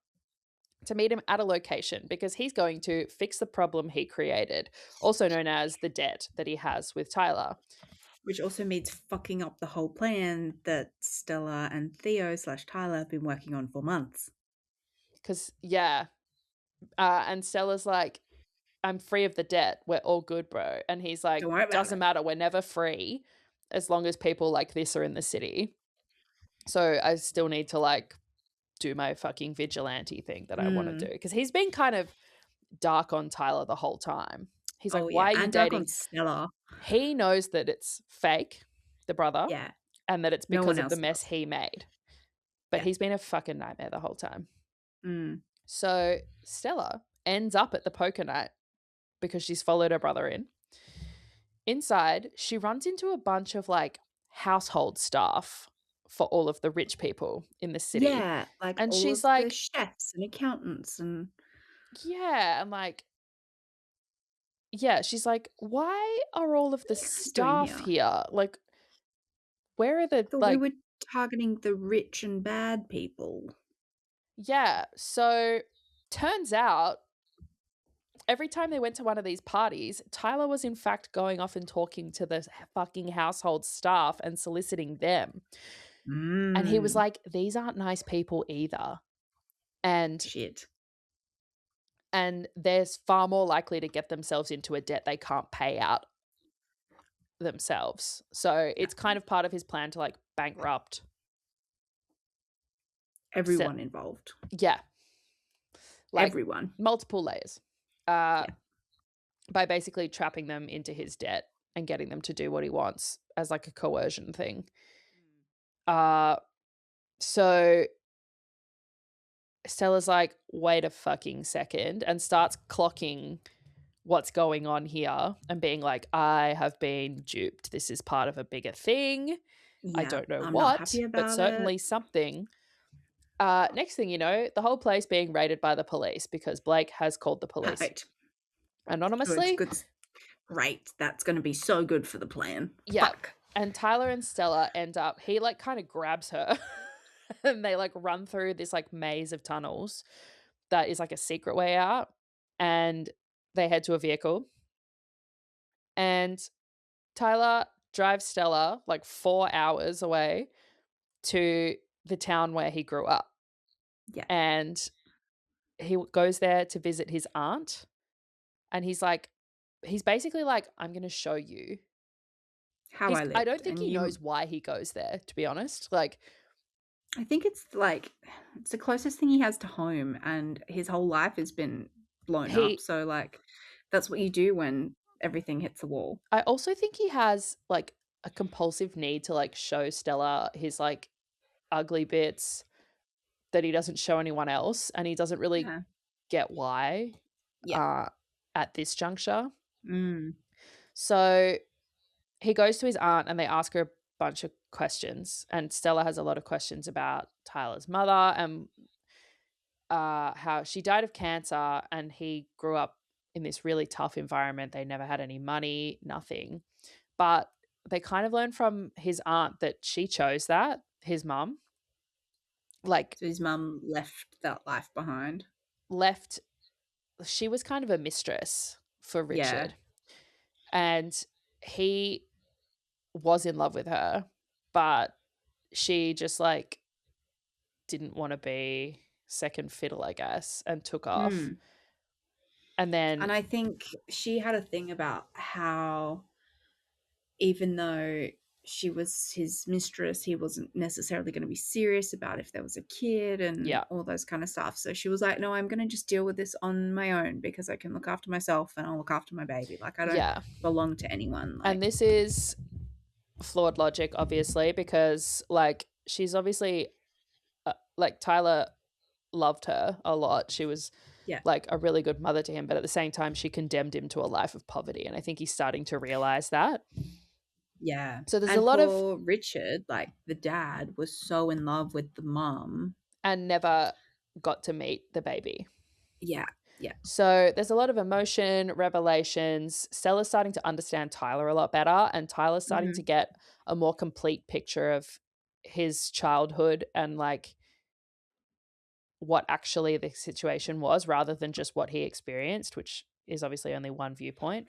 to meet him at a location because he's going to fix the problem he created, also known as the debt that he has with Tyler. Which also means fucking up the whole plan that Stella and Theo/Tyler have been working on for months. Because, yeah. And Stella's like, I'm free of the debt. We're all good, bro. And he's like, doesn't matter. We're never free as long as people like this are in the city. So I still need to like do my fucking vigilante thing that I want to do, because he's been kind of dark on Tyler the whole time. He's like, Oh, why yeah, are you and dark on dating? Stella. He knows that it's fake, the brother, Yeah, and that it's no because one of the else mess does. he made. But Yeah. he's been a fucking nightmare the whole time. Mm. So Stella ends up at the poker night because she's followed her brother in. Inside, she runs into a bunch of like household staff for all of the rich people in the city. Yeah, like And all she's of the like, chefs and accountants and yeah, and like, yeah, she's like, why are all of the what are you guys doing staff here? here? Like, where are the, Thought we like, were targeting the rich and bad people. yeah. So turns out every time they went to one of these parties, Tyler was in fact going off and talking to the fucking household staff and soliciting them. And he was Mm. like, these aren't nice people either. And Shit. they're far more likely to get themselves into a debt they can't pay out themselves. So Yeah. it's kind of part of his plan to like bankrupt. Everyone involved. Yeah. Like Everyone. multiple layers. Yeah. By basically trapping them into his debt and getting them to do what he wants as like a coercion thing. So Stella's like, wait a fucking second, and starts clocking what's going on here and being like, I have been duped. This is part of a bigger thing. I Yeah, don't know I'm not what, happy but about it. certainly something. Next thing you know, the whole place being raided by the police because Blake has called the police Perfect. anonymously. Good. Great. That's going to be so good for the plan. Yeah. Fuck. And Tyler and Stella end up, he like kind of grabs her and they like run through this like maze of tunnels that is like a secret way out, and they head to a vehicle. And Tyler drives Stella like 4 hours away to the town where he grew up. Yeah. And he goes there to visit his aunt. And he's basically like, I'm going to show you. How I I lived. don't think And he you, knows why he goes there, to be honest. Like, I think it's like, it's the closest thing he has to home, and his whole life has been blown up. So, like, that's what you do when everything hits the wall. I also think he has like a compulsive need to like show Stella his like ugly bits that he doesn't show anyone else, and he doesn't really Yeah. get why Yeah. at this juncture. Mm. So he goes to his aunt and they ask her a bunch of questions, and Stella has a lot of questions about Tyler's mother and how she died of cancer, and he grew up in this really tough environment. They never had any money, nothing. But they kind of learn from his aunt that she chose that, his mum. Like, So his mum left that life behind. left, she was kind of a mistress for Yeah. Richard. And he was in love with her, but she just like didn't want to be second fiddle, I guess, and took off. Mm. And then And I think she had a thing about how, even though she was his mistress, he wasn't necessarily going to be serious about if there was a kid and all those kind of stuff. So she was like, no, I'm going to just deal with this on my own because I can look after myself and I'll look after my baby. Like, I don't belong to anyone. Like, and this is flawed logic, obviously, because like she's obviously like Tyler loved her a lot. She was like a really good mother to him, but at the same time she condemned him to a life of poverty, and I think he's starting to realize that. Yeah. So there's and a lot poor Richard, like the dad, was so in love with the mum and never got to meet the baby. Yeah. Yeah. So there's a lot of emotion, revelations. Stella's starting to understand Tyler a lot better, and Tyler's starting to get a more complete picture of his childhood and like what actually the situation was rather than just what he experienced, which is obviously only one viewpoint.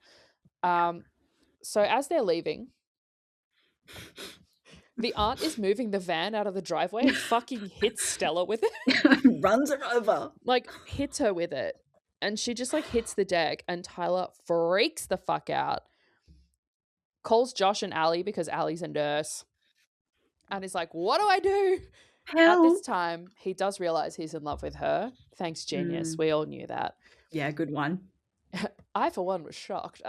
So as they're leaving, the aunt is moving the van out of the driveway and fucking hits Stella with it. Runs her over. Like, hits her with it. And she just like hits the deck, and Tyler freaks the fuck out. Calls Josh and Allie because Allie's a nurse. and is like, what do I do? At this Help. time, he does realize he's in love with her. Thanks, genius. Mm. We all knew that. Yeah, good one. I, for one, was shocked.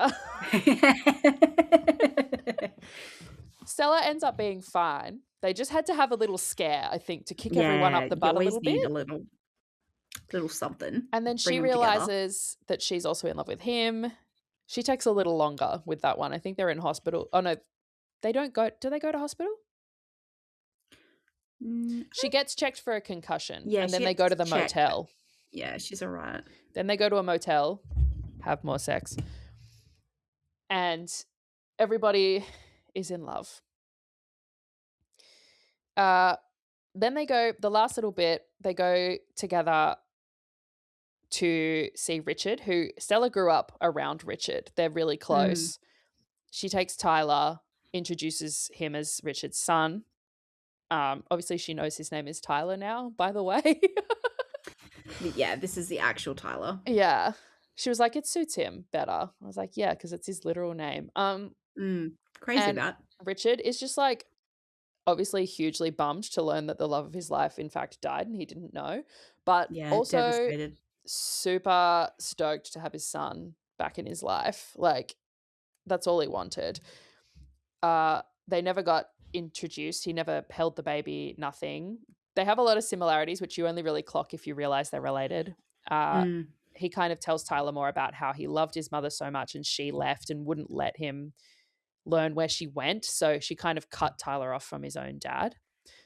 Stella ends up being fine. They just had to have a little scare, I think, to kick everyone Yeah, up the you butt a always little need a bit. little something. And then Bring she them together. realizes that she's also in love with him. She takes a little longer with that one. I think they're in hospital. Oh, no, they don't go. Do they go to hospital? She gets checked for a concussion, Yeah, and then she they go to gets the checked. motel. Yeah, she's all right. Then they go to a motel, have more sex, and everybody is in love. Then they go, the last little bit, they go together to see Richard, who Stella grew up around Richard. They're really close. She takes Tyler, introduces him as Richard's son. Obviously, she knows his name is Tyler now, by the way. Yeah, this is the actual Tyler. Yeah. She was like, it suits him better. I was like, yeah, because it's his literal name. Crazy And that. Richard is just like, obviously hugely bummed to learn that the love of his life, in fact, died and he didn't know. But Yeah, also devastated. super stoked to have his son back in his life. Like, that's all he wanted. They never got introduced. He never held the baby, nothing. They have a lot of similarities, which you only really clock if you realize they're related. He kind of tells Tyler more about how he loved his mother so much and she left and wouldn't let him learn where she went. So she kind of cut Tyler off from his own dad.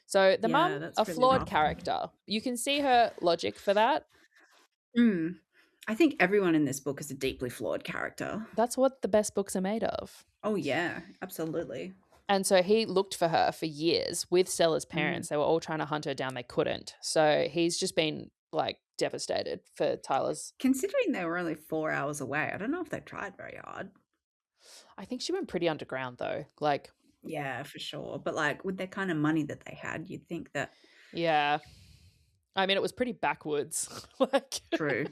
So the Yeah, mum, that's a really flawed rough. character. You can see her logic for that. I think everyone in this book is a deeply flawed character. That's what the best books are made of. Oh, yeah, absolutely. And so he looked for her for years with Stella's parents. They were all trying to hunt her down. They couldn't. So he's just been like devastated for Tyler's. Considering they were only 4 hours away, I don't know if they tried very hard. I think she went pretty underground though. Like, yeah, for sure. But like with the kind of money that they had, you'd think that. Yeah. I mean, it was pretty backwards. Like, True.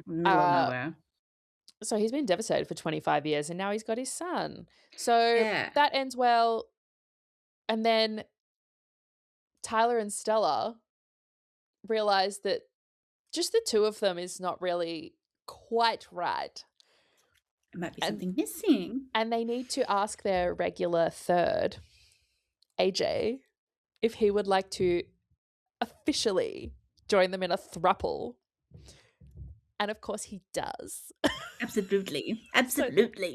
Middle of nowhere. So he's been devastated for 25 years and now he's got his son. So Yeah. that ends well. And then Tyler and Stella realize that just the two of them is not really quite right. It might be something missing. And they need to ask their regular third, AJ, if he would like to officially join them in a throuple. And of course he does. Absolutely. So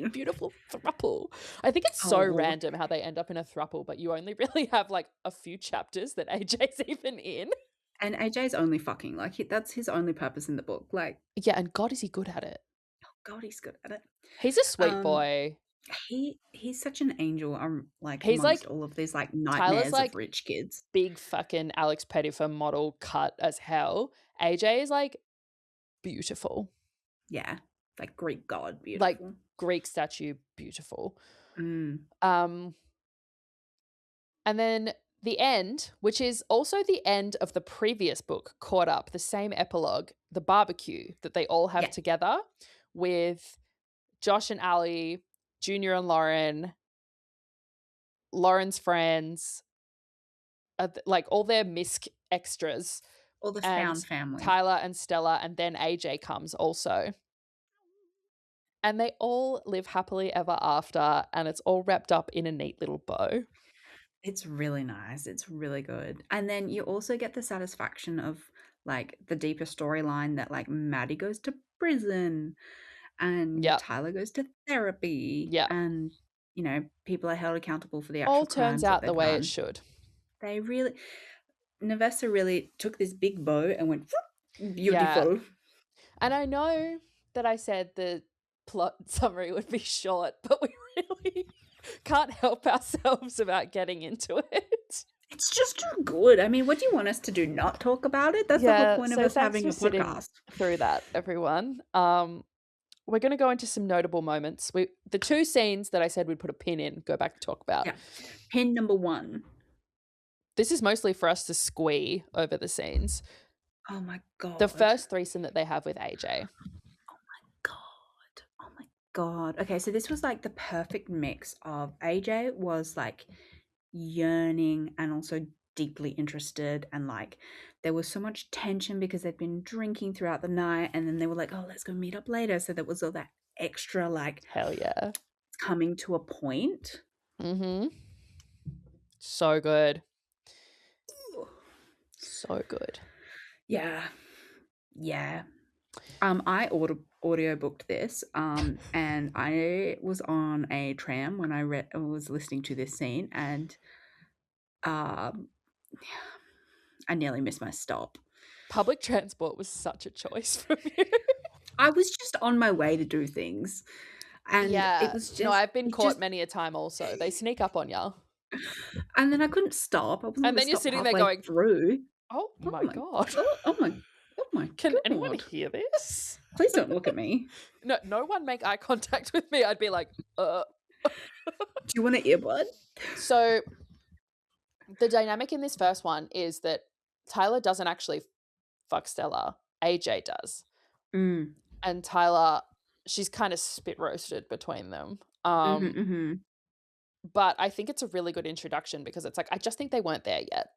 beautiful throuple. I think it's so random how they end up in a throuple, but you only really have like a few chapters that AJ's even in. And AJ's only fucking. Like, that's his only purpose in the book. Like, yeah, and God, is he good at it. Oh, God, he's good at it. He's a sweet boy. He's such an angel. Like, he's amongst like all of these like nightmares like of rich kids. Big fucking Alex Pettyfer model cut as hell. AJ is like beautiful. Yeah, like Greek god beautiful. Like Greek statue beautiful. And then the end, which is also the end of the previous book, Caught Up, the same epilogue, the barbecue that they all have together with Josh and Ali, Junior and Lauren, Lauren's friends, like all their misc extras. All the found family. Tyler and Stella, and then AJ comes also. And they all live happily ever after, and it's all wrapped up in a neat little bow. It's really nice. It's really good. And then you also get the satisfaction of like the deeper storyline that like Maddie goes to prison and Tyler goes to therapy. Yeah. And, you know, people are held accountable for the actual all crimes turns out that the way done. it should. They really, Navessa really took this big bow and went, beautiful. Yeah. And I know that I said the plot summary would be short, but we really can't help ourselves about getting into it. It's just too good. I mean, what do you want us to do? Not talk about it? That's the whole point of us having a podcast. Through that, everyone. We're going to go into some notable moments. The two scenes that I said we'd put a pin in, go back and talk about. Yeah. Pin number 1. This is mostly for us to squee over the scenes. Oh my God. The first threesome that they have with AJ. Oh my God. Okay, so this was like the perfect mix of AJ was like yearning and also deeply interested, and like there was so much tension because they'd been drinking throughout the night, and then they were like, oh, let's go meet up later. So there was all that extra like Hell yeah. coming to a point. Mm-hmm. So good. So good. Yeah. Yeah. I audiobooked this, and I was on a tram when I was listening to this scene, and um, I nearly missed my stop. Public transport was such a choice from you. I was just on my way to do things, and it Yeah. was No, just I've been it caught just many a time also. They sneak up on you. and then I couldn't stop. I wasn't And gonna then you're stop sitting there halfway going, through. oh Oh my my God. oh my Can anyone god. hear this? Please don't look at me. No one make eye contact with me. I'd be like, Do you want an earbud? So the dynamic in this first one is that Tyler doesn't actually fuck Stella. AJ does. Mm. And Tyler, she's kind of spit roasted between them. But I think it's a really good introduction because it's like, I just think they weren't there yet.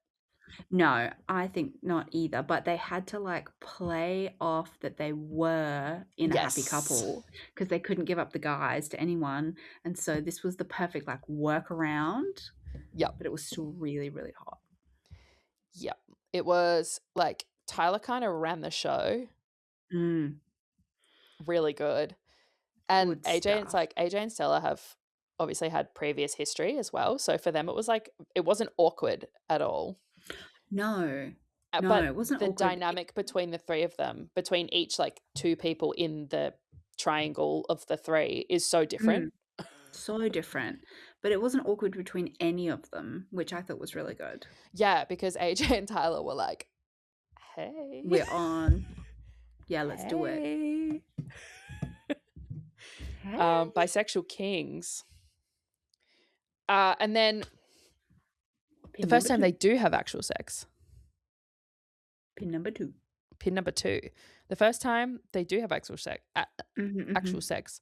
No, I think not either, but they had to, like, play off that they were in a happy Yes. couple because they couldn't give up the guys to anyone, and so this was the perfect, like, workaround, Yep. but it was still really, really hot. Yep. It was like Tyler kind of ran the show Mm, really good. And good AJ, it's stuff. like AJ and Stella have obviously had previous history as well. So for them, it was like, it wasn't awkward at all. No. No, But it wasn't the awkward. dynamic between the three of them, between each like two people in the triangle of the three, is so different. So different, but it wasn't awkward between any of them, which I thought was really good. Yeah, because AJ and Tyler were like, hey. We're on. Yeah, let's do it. Hey. Hey. Bisexual kings. And then the Pin first number time two. they do have actual sex. Pin number 2. Pin number 2. The first time they do have actual sex, Mm-hmm. sex,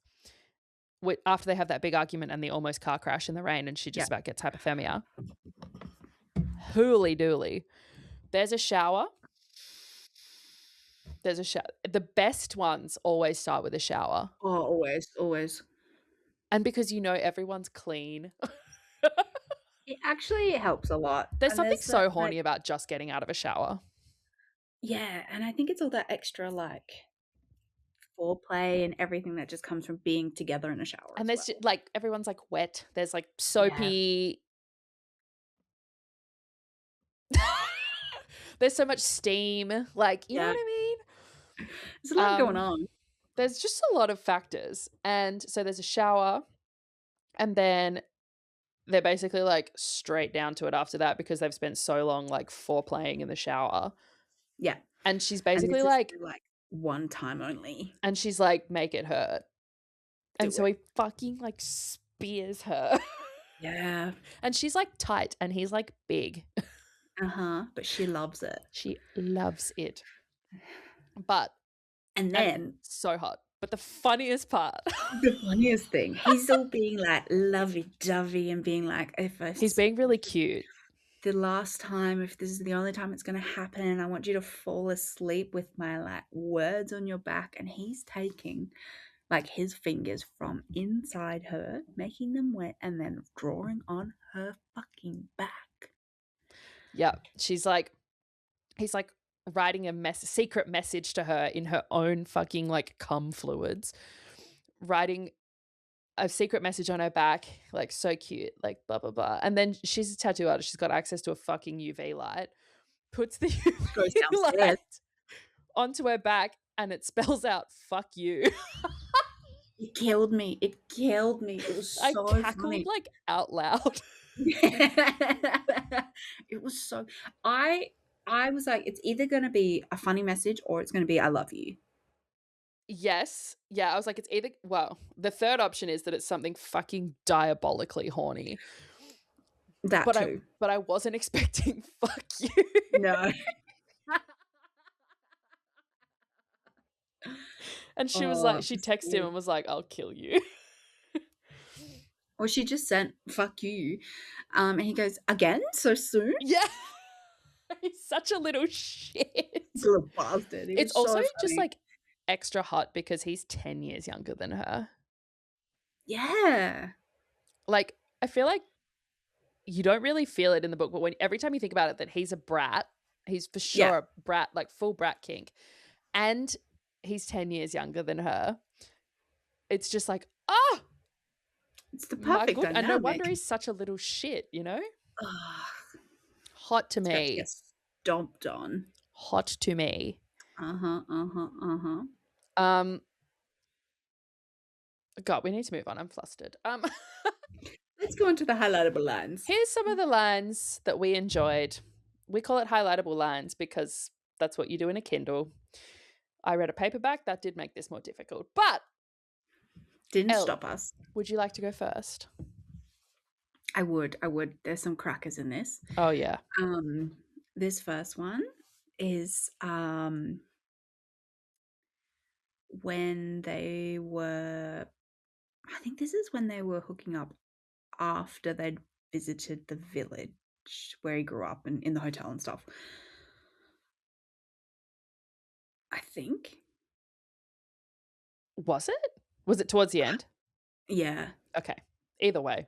after they have that big argument and the almost car crash in the rain, and she just about gets hypothermia. Hooly dooly. There's a shower. The best ones always start with a shower. Oh, always, always. And because everyone's clean. It actually helps a lot. There's And something so that, horny about just getting out of a shower. yeah, and I think it's all that extra like foreplay and everything that just comes from being together in a shower. And as there's well. like, everyone's like wet. There's like soapy. There's so much steam. Like, you know what I mean? There's a lot going on. There's just a lot of factors. And so there's a shower, and then they're basically like straight down to it after that because they've spent so long like foreplaying in the shower. Yeah. And she's And basically this like is like one time only. And she's like, make it hurt. And so it. he fucking like spears her. Yeah. And she's like tight and he's like big. But she loves it. She loves it. But And then so hot. But the funniest part, the funniest thing, he's all being like lovey-dovey and being like, he's being really cute. The last time, if this is the only time it's going to happen, I want you to fall asleep with my like words on your back. And he's taking like his fingers from inside her, making them wet, and then drawing on her fucking back. Yeah. He's like writing a secret message to her in her own fucking like cum fluids, writing a secret message on her back, like so cute, like blah blah blah. And then she's a tattoo artist, she's got access to a fucking UV light, puts the UV light onto her back, and it spells out "fuck you." It killed me. It was so I cackled funny. like out loud. It was so. I was like, it's either going to be a funny message or it's going to be "I love you." Yes. Yeah, I was like, it's either, well, the third option is that it's something fucking diabolically horny. That too. But I wasn't expecting "fuck you." No. And she was like, she texted him and was like, I'll kill you. Or she just sent "fuck you," and he goes, "Again, so soon?" Yeah. He's such a little shit. He's a little bastard. He It's was also so just, funny. like, extra hot because he's 10 years younger than her. Yeah. Like, I feel like you don't really feel it in the book, but when every time you think about it that he's a brat, he's for Yeah. sure a brat, like, full brat kink, and he's 10 years younger than her, it's just like, "Oh, It's the my perfect good," and no dynamic. wonder he's such a little shit, you know? Ugh, Hot to he's about to me. get stomped on. Hot to me. Uh-huh, uh-huh, uh-huh. Um, God, we need to move on. I'm flustered. Let's go into the highlightable lines. Here's some of the lines that we enjoyed. We call it highlightable lines because that's what you do in a Kindle. I read a paperback. That did make this more difficult. But, Didn't Elle, stop us. would you like to go first? I would. There's some crackers in this. Oh, yeah. This first one is when they were I think this is when they were hooking up after they'd visited the village where he grew up and in the hotel and stuff. I think. Was it? Was it towards the end? Yeah. Okay. Either way.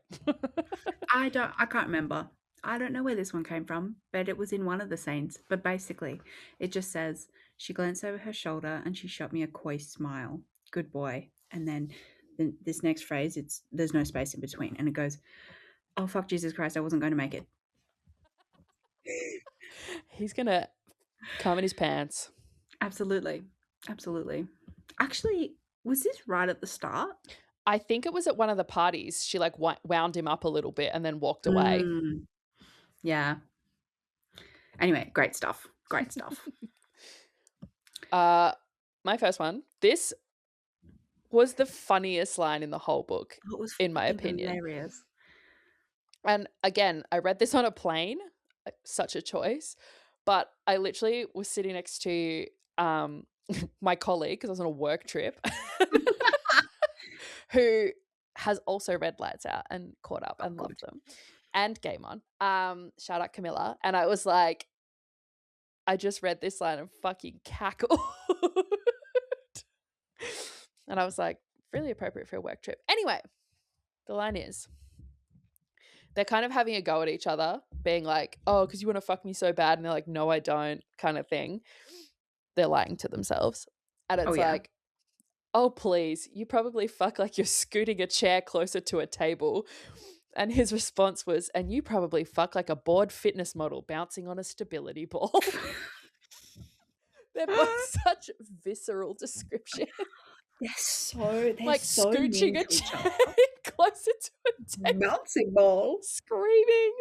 I can't remember. I don't know where this one came from, but it was in one of the scenes. But basically, it just says, she glanced over her shoulder and she shot me a coy smile. Good boy. And then this next phrase, there's no space in between. And it goes, oh, fuck, Jesus Christ, I wasn't going to make it. He's going to come in his pants. Absolutely. Absolutely. Actually, was this right at the start? I think it was at one of the parties. She like wound him up a little bit and then walked away. Yeah. Anyway, great stuff. Great stuff. My first one. This was the funniest line in the whole book, It was in my fucking opinion. hilarious. And again, I read this on a plane, such a choice, but I literally was sitting next to my colleague because I was on a work trip who has also read Lights Out and caught up and loved them, and Game On. Shout out Camilla. And I was like, I just read this line and fucking cackled. And I was like, really appropriate for a work trip. Anyway, the line is, they're kind of having a go at each other, being like, oh, because you want to fuck me so bad. And they're like, no, I don't, kind of thing. They're lying to themselves. And it's like, oh, please, you probably fuck like you're scooting a chair closer to a table. And his response was, and you probably fuck like a bored fitness model bouncing on a stability ball. They're both such visceral descriptions. They're like so scooching a chair closer to a table. Bouncing ball. Screaming.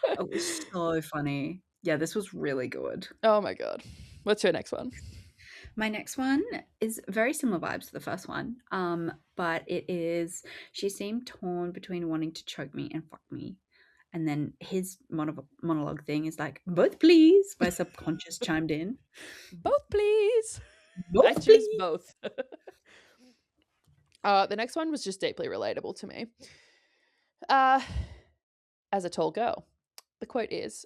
It was so funny. Yeah, this was really good. Oh my God. What's your next one? My next one is very similar vibes to the first one, but it is, she seemed torn between wanting to choke me and fuck me. And then his monologue thing is like, both please. My subconscious chimed in. Both please. Both I choose please. both. The next one was just deeply relatable to me. As a tall girl, the quote is,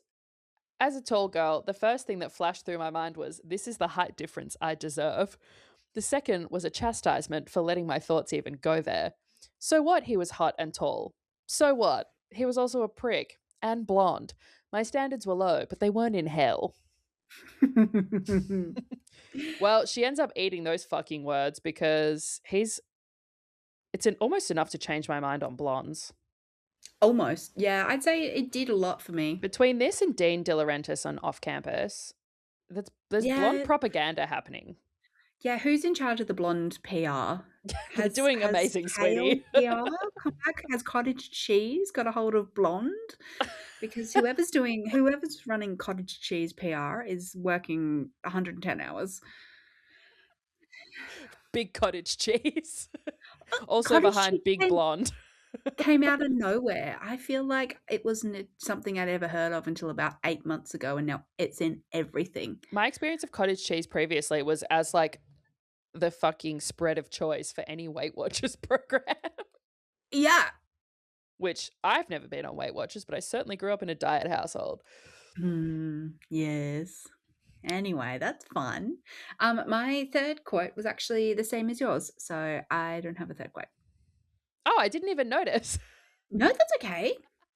as a tall girl, the first thing that flashed through my mind was, this is the height difference I deserve. The second was a chastisement for letting my thoughts even go there. So what, he was hot and tall? So what? He was also a prick and blonde. My standards were low, but they weren't in hell. Well, she ends up eating those fucking words because it's almost enough to change my mind on blondes. Almost. Yeah, I'd say it did a lot for me. Between this and Dean De Laurentiis on Off Campus, there's blonde propaganda happening. Yeah, who's in charge of the blonde PR? They're doing amazing, sweetie. PR come back? Has Cottage Cheese got a hold of blonde? Because whoever's running Cottage Cheese PR is working 110 hours. Big Cottage Cheese. Also Cottage behind Cheese Big Blonde. came out of nowhere. I feel like it wasn't something I'd ever heard of until about 8 months ago, and now it's in everything. My experience of cottage cheese previously was as like the fucking spread of choice for any Weight Watchers program. Yeah. which I've never been on Weight Watchers, but I certainly grew up in a diet household. Yes. Anyway, that's fun. My third quote was actually the same as yours, so I don't have a third quote. Oh, I didn't even notice. No, that's okay.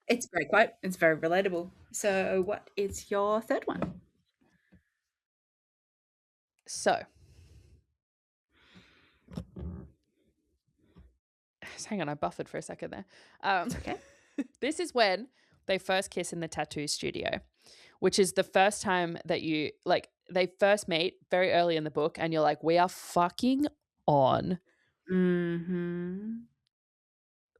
It's a great quote. It's very relatable. So, what is your third one? So, hang on, I buffered for a second there. It's okay. This is when they first kiss in the tattoo studio, which is the first time that you, like, they first meet very early in the book, and you're like, we are fucking on. Mm-hmm.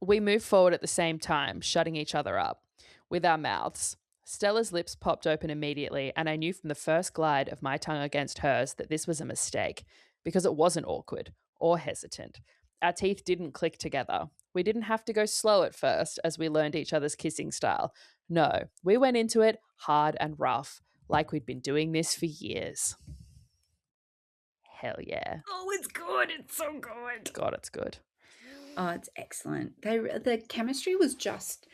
We move forward at the same time, shutting each other up with our mouths. Stella's lips popped open immediately, and I knew from the first glide of my tongue against hers that this was a mistake, because it wasn't awkward or hesitant. Our teeth didn't click together. We didn't have to go slow at first as we learned each other's kissing style. No, we went into it hard and rough, like we'd been doing this for years. Hell yeah. Oh, it's good. It's so good. God, it's good. Oh, it's excellent. The chemistry was just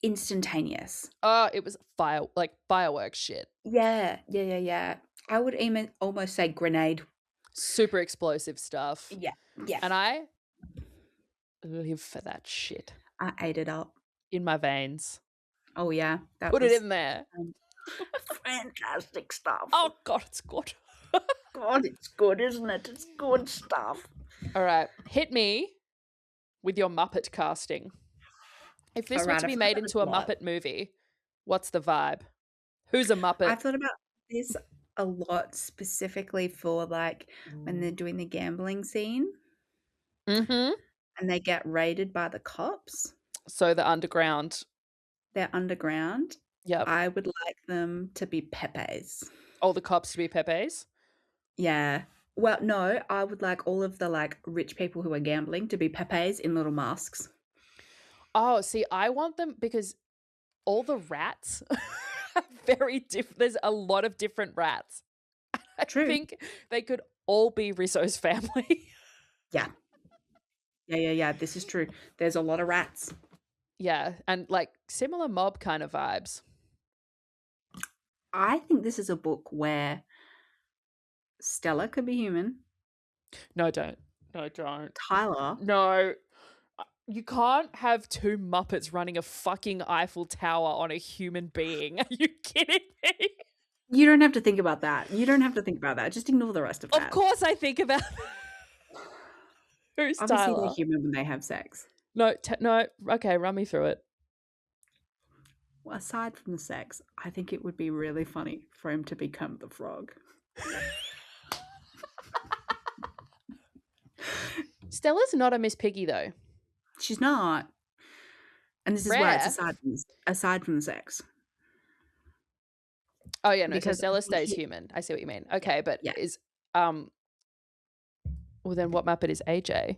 instantaneous. Oh, it was fireworks shit. Yeah. I would even almost say grenade. Super explosive stuff. Yeah. And I live for that shit I ate it up. in my veins. Oh yeah, Put it in there. Fantastic stuff. Oh, God, it's good. God, it's good, isn't it? It's good stuff. All right. Hit me with your Muppet casting. If this were Alright, to be I've made thought into a about Muppet movie, what's the vibe? Who's a Muppet? I've thought about this a lot, specifically for like when they're doing the gambling scene Mm-hmm. and they get raided by the cops. So the underground. They're underground. Yep. I would like them to be Pepe's. All the cops to be Pepe's? Yeah. Well, no, I would like all of the like rich people who are gambling to be Pepe's in little masks. Oh, see, I want them because all the rats are very different. There's a lot of different rats. True. I think they could all be Rizzo's family. Yeah. This is true. There's a lot of rats. Yeah, and like similar mob kind of vibes. I think this is a book where Stella could be human. No, don't. No, don't. Tyler. No. You can't have two Muppets running a fucking Eiffel Tower on a human being. Are you kidding me? You don't have to think about that. Just ignore the rest of that. Of course I think about Who's Obviously, Tyler? they're human when they have sex. No, okay, run me through it. Well, aside from the sex, I think it would be really funny for him to become the frog. Stella's not a Miss Piggy, though. She's not. And this is why it's aside from the sex. Oh, yeah, no, Because so Stella stays human. I see what you mean. Okay, but is, well, then what Muppet is AJ?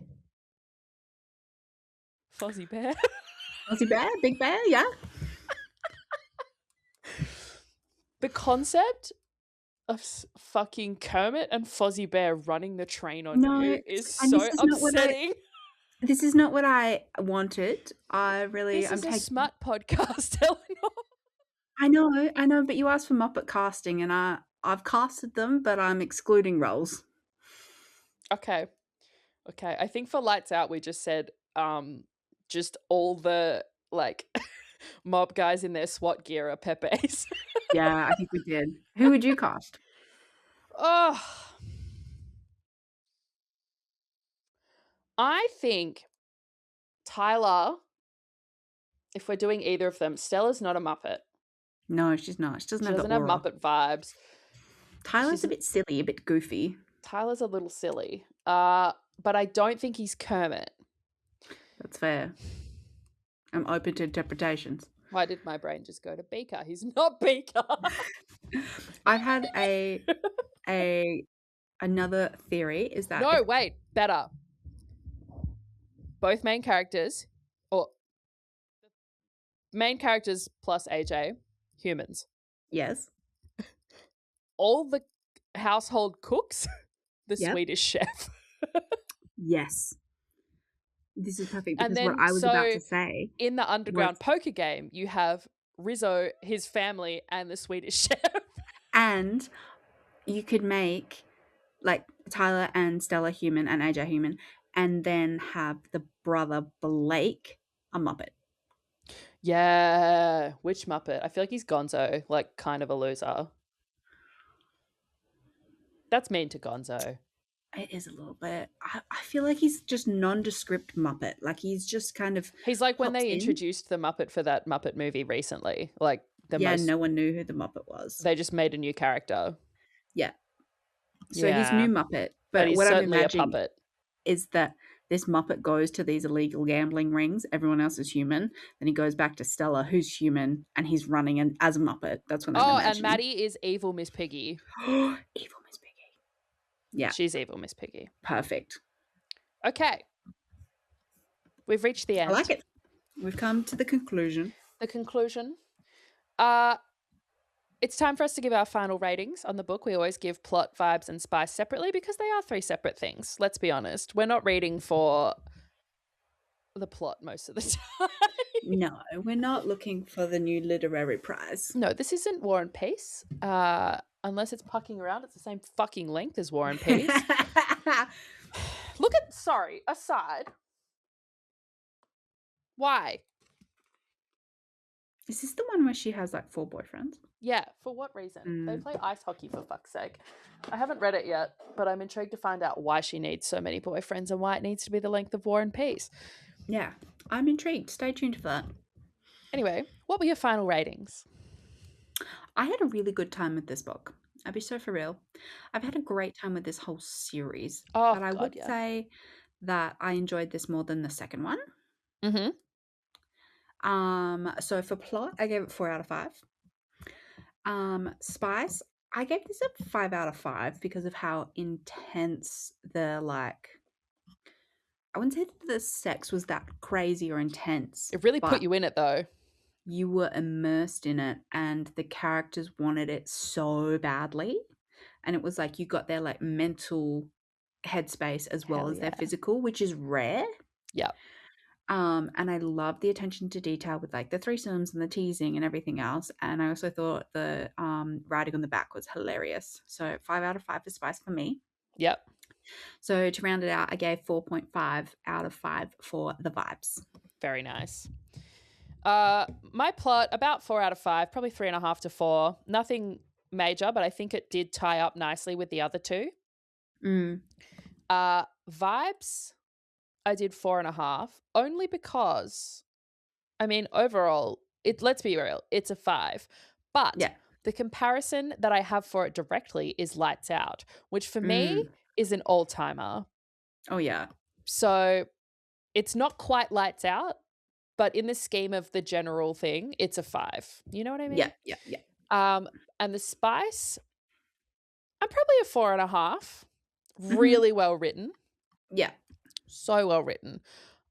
Fozzie Bear? Fozzie Bear? Big Bear? Yeah. The concept of fucking Kermit and Fozzie Bear running the train on you is so upsetting. This is not what I wanted. This is a smut podcast, Eleanor. I know, but you asked for Muppet casting, and I've casted them, but I'm excluding roles. Okay. I think for Lights Out, we just said just all the like mob guys in their SWAT gear are Pepe's. Yeah, I think we did. Who would you cast? Oh, I think Tyler. If we're doing either of them, Stella's not a Muppet. No, she's not. She doesn't have Muppet vibes. Tyler's a bit silly, a bit goofy. Tyler's a little silly. But I don't think he's Kermit. That's fair. I'm open to interpretations. Why did my brain just go to Beaker? He's not Beaker. I've had another theory is that No, wait, better. Both main characters, or main characters plus AJ, humans. Yes. All the household cooks, the Swedish chef. Yes. This is perfect And because what then, I was about so to say in the was, underground poker game, you have Rizzo, his family, and the Swedish chef. and you could make like Tyler and Stella human and AJ human, and then have the brother Blake a Muppet. Yeah. Which Muppet? I feel like he's Gonzo, like kind of a loser. That's mean to Gonzo. It is a little bit. I feel like he's just nondescript Muppet. Like he's just kind of He's like when pops they in. introduced the Muppet for that Muppet movie recently. Like Yeah, no one knew who the Muppet was. they just made a new character. Yeah. So he's Yeah. new Muppet. But But he's what I'm certainly a imagining puppet. is that this Muppet goes to these illegal gambling rings. Everyone else is human. Then he goes back to Stella, who's human, and he's running as a Muppet. That's what I'm Oh, and imagining. Maddie is evil Miss Piggy. Evil Miss Piggy. Yeah. She's evil Miss Piggy. Perfect. Okay. We've reached the end. I like it. We've come to the conclusion. The conclusion. It's time for us to give our final ratings on the book. We always give plot, vibes, and spice separately because they are 3 separate things. Let's be honest. We're not reading for the plot most of the time. No, we're not looking for the new literary prize. No, this isn't War and Peace. Unless it's pucking around, it's the same fucking length as War and Peace. Aside. Why? Is this the one where she has like 4 boyfriends? Yeah, for what reason? They play ice hockey, for fuck's sake. I haven't read it yet, but I'm intrigued to find out why she needs so many boyfriends and why it needs to be the length of War and Peace. Yeah, I'm intrigued. Stay tuned for that. Anyway, what were your final ratings? I had a really good time with this book. I'll be so for real. I've had a great time with this whole series. Oh, but I would say that I enjoyed this more than the second one. Mm-hmm. So for plot, I gave it 4 out of 5. Spice, I gave this a 5 out of 5 because of how intense the I wouldn't say that the sex was that crazy or intense. It really put you in it, though. You were immersed in it, and the characters wanted it so badly. And it was like you got their like mental headspace as well as their physical, which is rare. Yeah. And I love the attention to detail with like the threesomes and the teasing and everything else. And I also thought the writing on the back was hilarious. So 5 out of 5 for Spice for me. Yep. So to round it out, I gave 4.5 out of 5 for the vibes. Very nice. My plot, about 4 out of 5, probably 3.5 to 4. Nothing major, but I think it did tie up nicely with the other 2. Vibes, I did 4.5, only because, I mean, overall, let's be real, it's a 5. But the comparison that I have for it directly is Lights Out, which for me is an all-timer. Oh, yeah. So it's not quite Lights Out, but in the scheme of the general thing, it's a 5. You know what I mean? Yeah. And the spice, I'm probably a 4.5. Really well written. Yeah. So well written.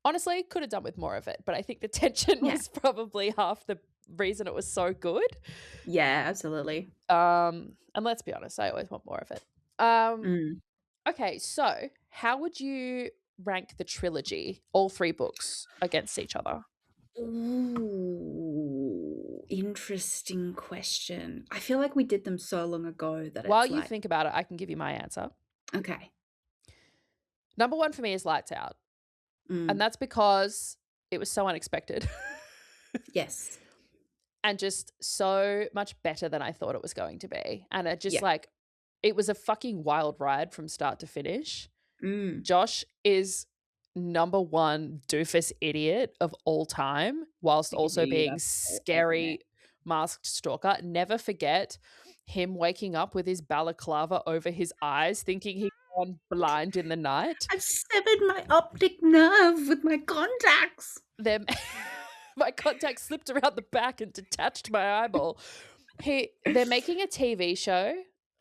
Honestly, could have done with more of it, but I think the tension was probably half the reason it was so good. Yeah, absolutely. And let's be honest, I always want more of it. Okay, so how would you rank the trilogy, all 3 books, against each other? Ooh, interesting question. I feel like we did them so long ago that while you think about it, I can give you my answer. Okay. Number 1 for me is Lights Out. And that's because it was so unexpected. Yes. And just so much better than I thought it was going to be. And it just it was a fucking wild ride from start to finish. Josh is number 1 doofus idiot of all time, whilst also being scary masked stalker. Never forget him waking up with his balaclava over his eyes, thinking he'd gone blind in the night. I've severed my optic nerve with my contacts. My contact slipped around the back and detached my eyeball. They're making a TV show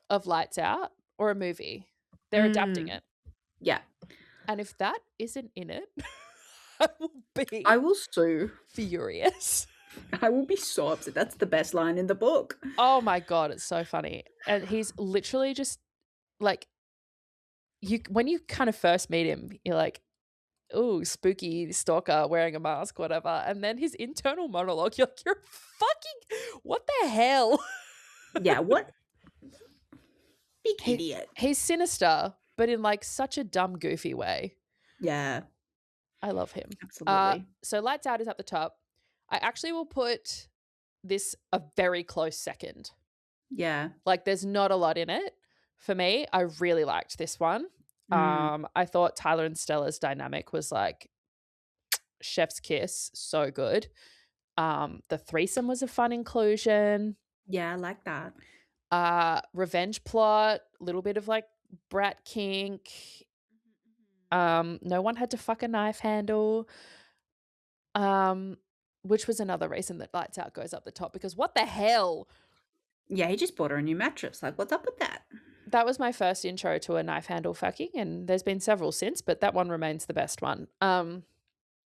of Lights Out, or a movie. They're adapting it. Yeah. And if that isn't in it, I will sue. Furious. I will be so upset. That's the best line in the book. Oh my God, it's so funny. And he's literally just like, when you kind of first meet him, you're like, ooh, spooky stalker wearing a mask, whatever. And then his internal monologue, you're like, you're fucking, what the hell? Yeah, what big He, idiot. he's sinister, but in like such a dumb, goofy way. Yeah, I love him. absolutely. So Lights Out is at the top. I actually will put this a very close second. Yeah. Like there's not a lot in it. For me, I really liked this one. I thought Tyler and Stella's dynamic was like chef's kiss, so good. The threesome was a fun inclusion. Yeah, I like that. Revenge plot, a little bit of like brat kink. No one had to fuck a knife handle. Which was another reason that Lights Out goes up the top because what the hell? Yeah, he just bought her a new mattress. Like, what's up with that? That was my first intro to a knife handle fucking, and there's been several since, but that one remains the best one.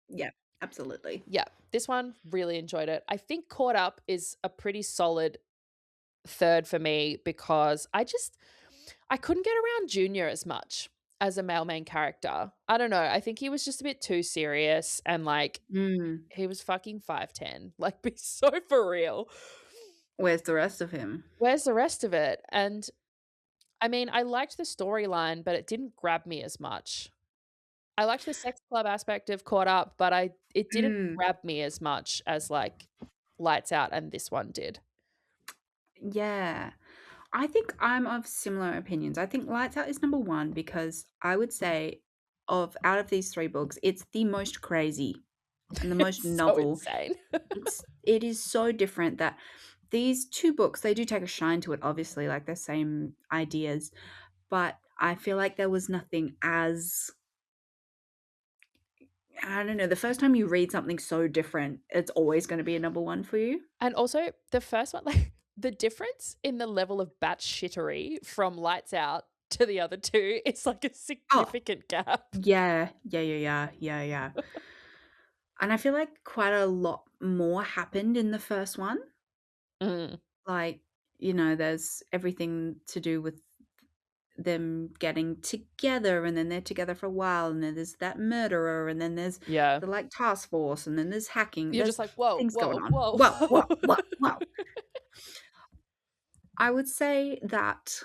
Yeah, absolutely. Yeah, this one, really enjoyed it. I think Caught Up is a pretty solid third for me because I couldn't get around Junior as much as a male main character. I don't know. I think he was just a bit too serious and like Mm. he was fucking 5'10". Like be so for real. Where's the rest of him? Where's the rest of it? And I mean, I liked the storyline, but it didn't grab me as much. I liked the sex club aspect of Caught Up, but it didn't grab me as much as like Lights Out and this one did. Yeah. I think I'm of similar opinions. I think Lights Out is number one because I would say out of these three books, it's the most crazy and the most It's so novel. insane. It is so different that these two books, they do take a shine to it, obviously, like the same ideas, but I feel like there was nothing as I don't know, the first time you read something so different, it's always gonna be a number one for you. And also the first one, like the difference in the level of batshittery from Lights Out to the other two, it's like a Oh, significant gap. yeah. Yeah. And I feel like quite a lot more happened in the first one. Mm, Like, there's everything to do with them getting together, and then they're together for a while, and then there's that murderer, and then there's yeah. the, like, task force, and then there's hacking. You're There's just like, whoa, things going whoa, on. whoa. Whoa. I would say that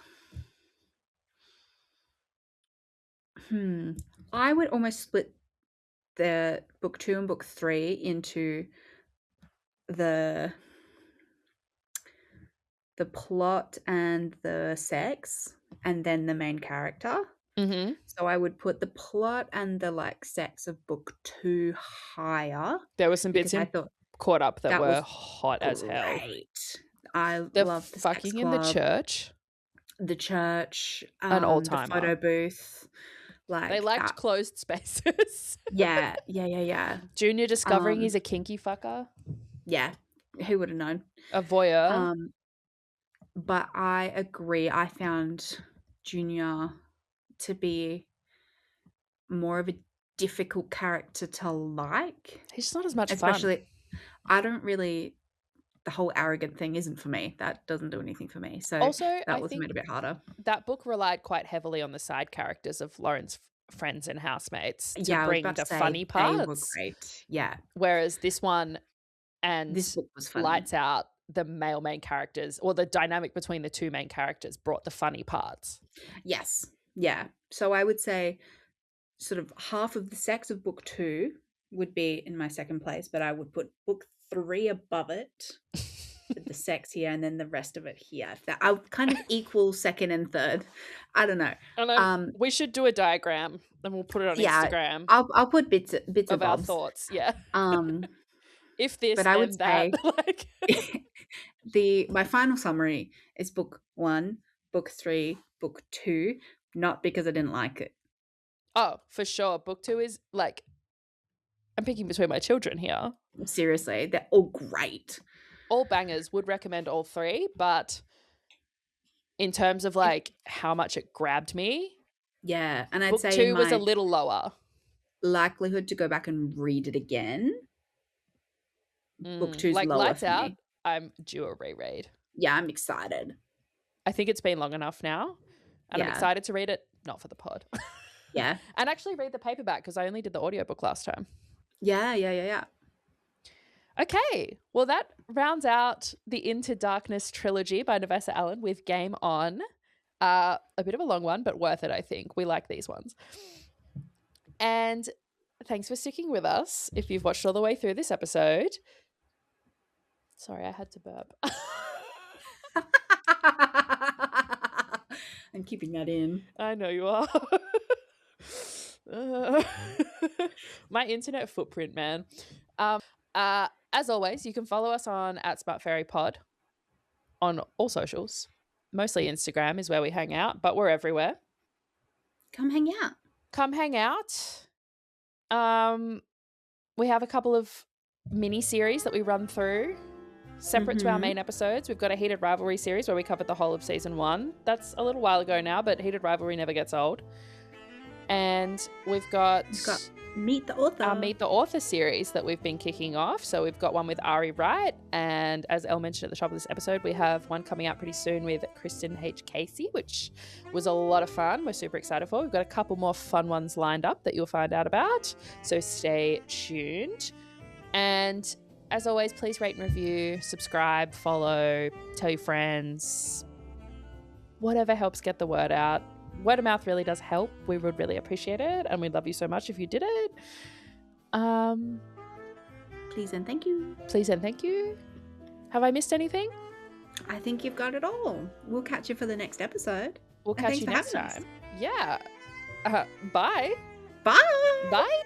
I would almost split the book 2 and book 3 into the plot and the sex, and then the main character. Mm-hmm. So I would put the plot and the, like, sex of book 2 higher There were some bits because I in thought Caught Up that that were was hot as hell. great. I The love the sex fucking in the club, church, the church, an all the photo timer. booth, They like liked that. closed spaces. Yeah. Junior discovering he's Um, a kinky fucker, yeah, who would have known? a voyeur. Um, but I agree. I found Junior to be more of a difficult character to like, He's just not as much fun. especially I don't really the whole arrogant thing isn't for me. That doesn't do anything for me. So Also, that I was made think a bit harder. that book relied quite heavily on the side characters of Lauren's friends and housemates to Yeah, I was bring about to the say funny they were parts. great. Yeah, Whereas this one and this book was funny. Lights Out, the male main characters or the dynamic between the two main characters brought the funny parts. Yes. Yeah. So I would say sort of half of the sex of book 2 would be in my second place, but I would put book 3 above it with the sex here and then the rest of it here. If that I would kind of equal second and third. I don't know. And we should do a diagram and we'll put it on Yeah, Instagram I'll put bits of of our bobs. thoughts. Yeah. Um, If this, but I would then that. say Like my final summary is book 1, book 3, book 2, not because I didn't like it. oh, for sure. Book 2 is like I'm picking between my children here. Seriously, they're all great. All bangers, would recommend all three, but in terms of It like how much it grabbed me, Yeah, and I'd book say in 2 was a my little lower. likelihood to go back and read it again, book 2's Like lower Lights for Out, me. I'm due a reread. Yeah, I'm excited. I think it's been long enough now, and I'm Yeah. excited to read it, not for the pod. Yeah. And actually read the paperback because I only did the audiobook last time. Yeah. Okay, well, that rounds out the Into Darkness trilogy by Navessa Allen with Game On. A bit of a long one, but worth it, I think. We like these ones. And thanks for sticking with us if you've watched all the way through this episode. Sorry, I had to burp. I'm keeping that in. I know you are. My internet footprint, man. As always, you can follow us on @SmutFairy Pod on all socials. Mostly Instagram is where we hang out, but we're everywhere. Come hang out. Come hang out. We have a couple of mini series that we run through separate to our main episodes. We've got a Heated Rivalry series where we covered the whole of season 1. That's a little while ago now, but Heated Rivalry never gets old. And we've got Meet the Author. Our Meet the Author series that we've been kicking off. So we've got one with Ari Wright, and as Elle mentioned at the top of this episode, we have one coming out pretty soon with Kristen H. Casey, which was a lot of fun. We're super excited for. We've got a couple more fun ones lined up that you'll find out about, so stay tuned. And as always, please rate and review, subscribe, follow, tell your friends, whatever helps get the word out. Word of mouth really does help. We would really appreciate it, and we'd love you so much if you did it. Please and thank you. Please and thank you. Have I missed anything? I think you've got it all. We'll catch you for the next episode. We'll catch you next time. Yeah. Bye. Bye. Bye.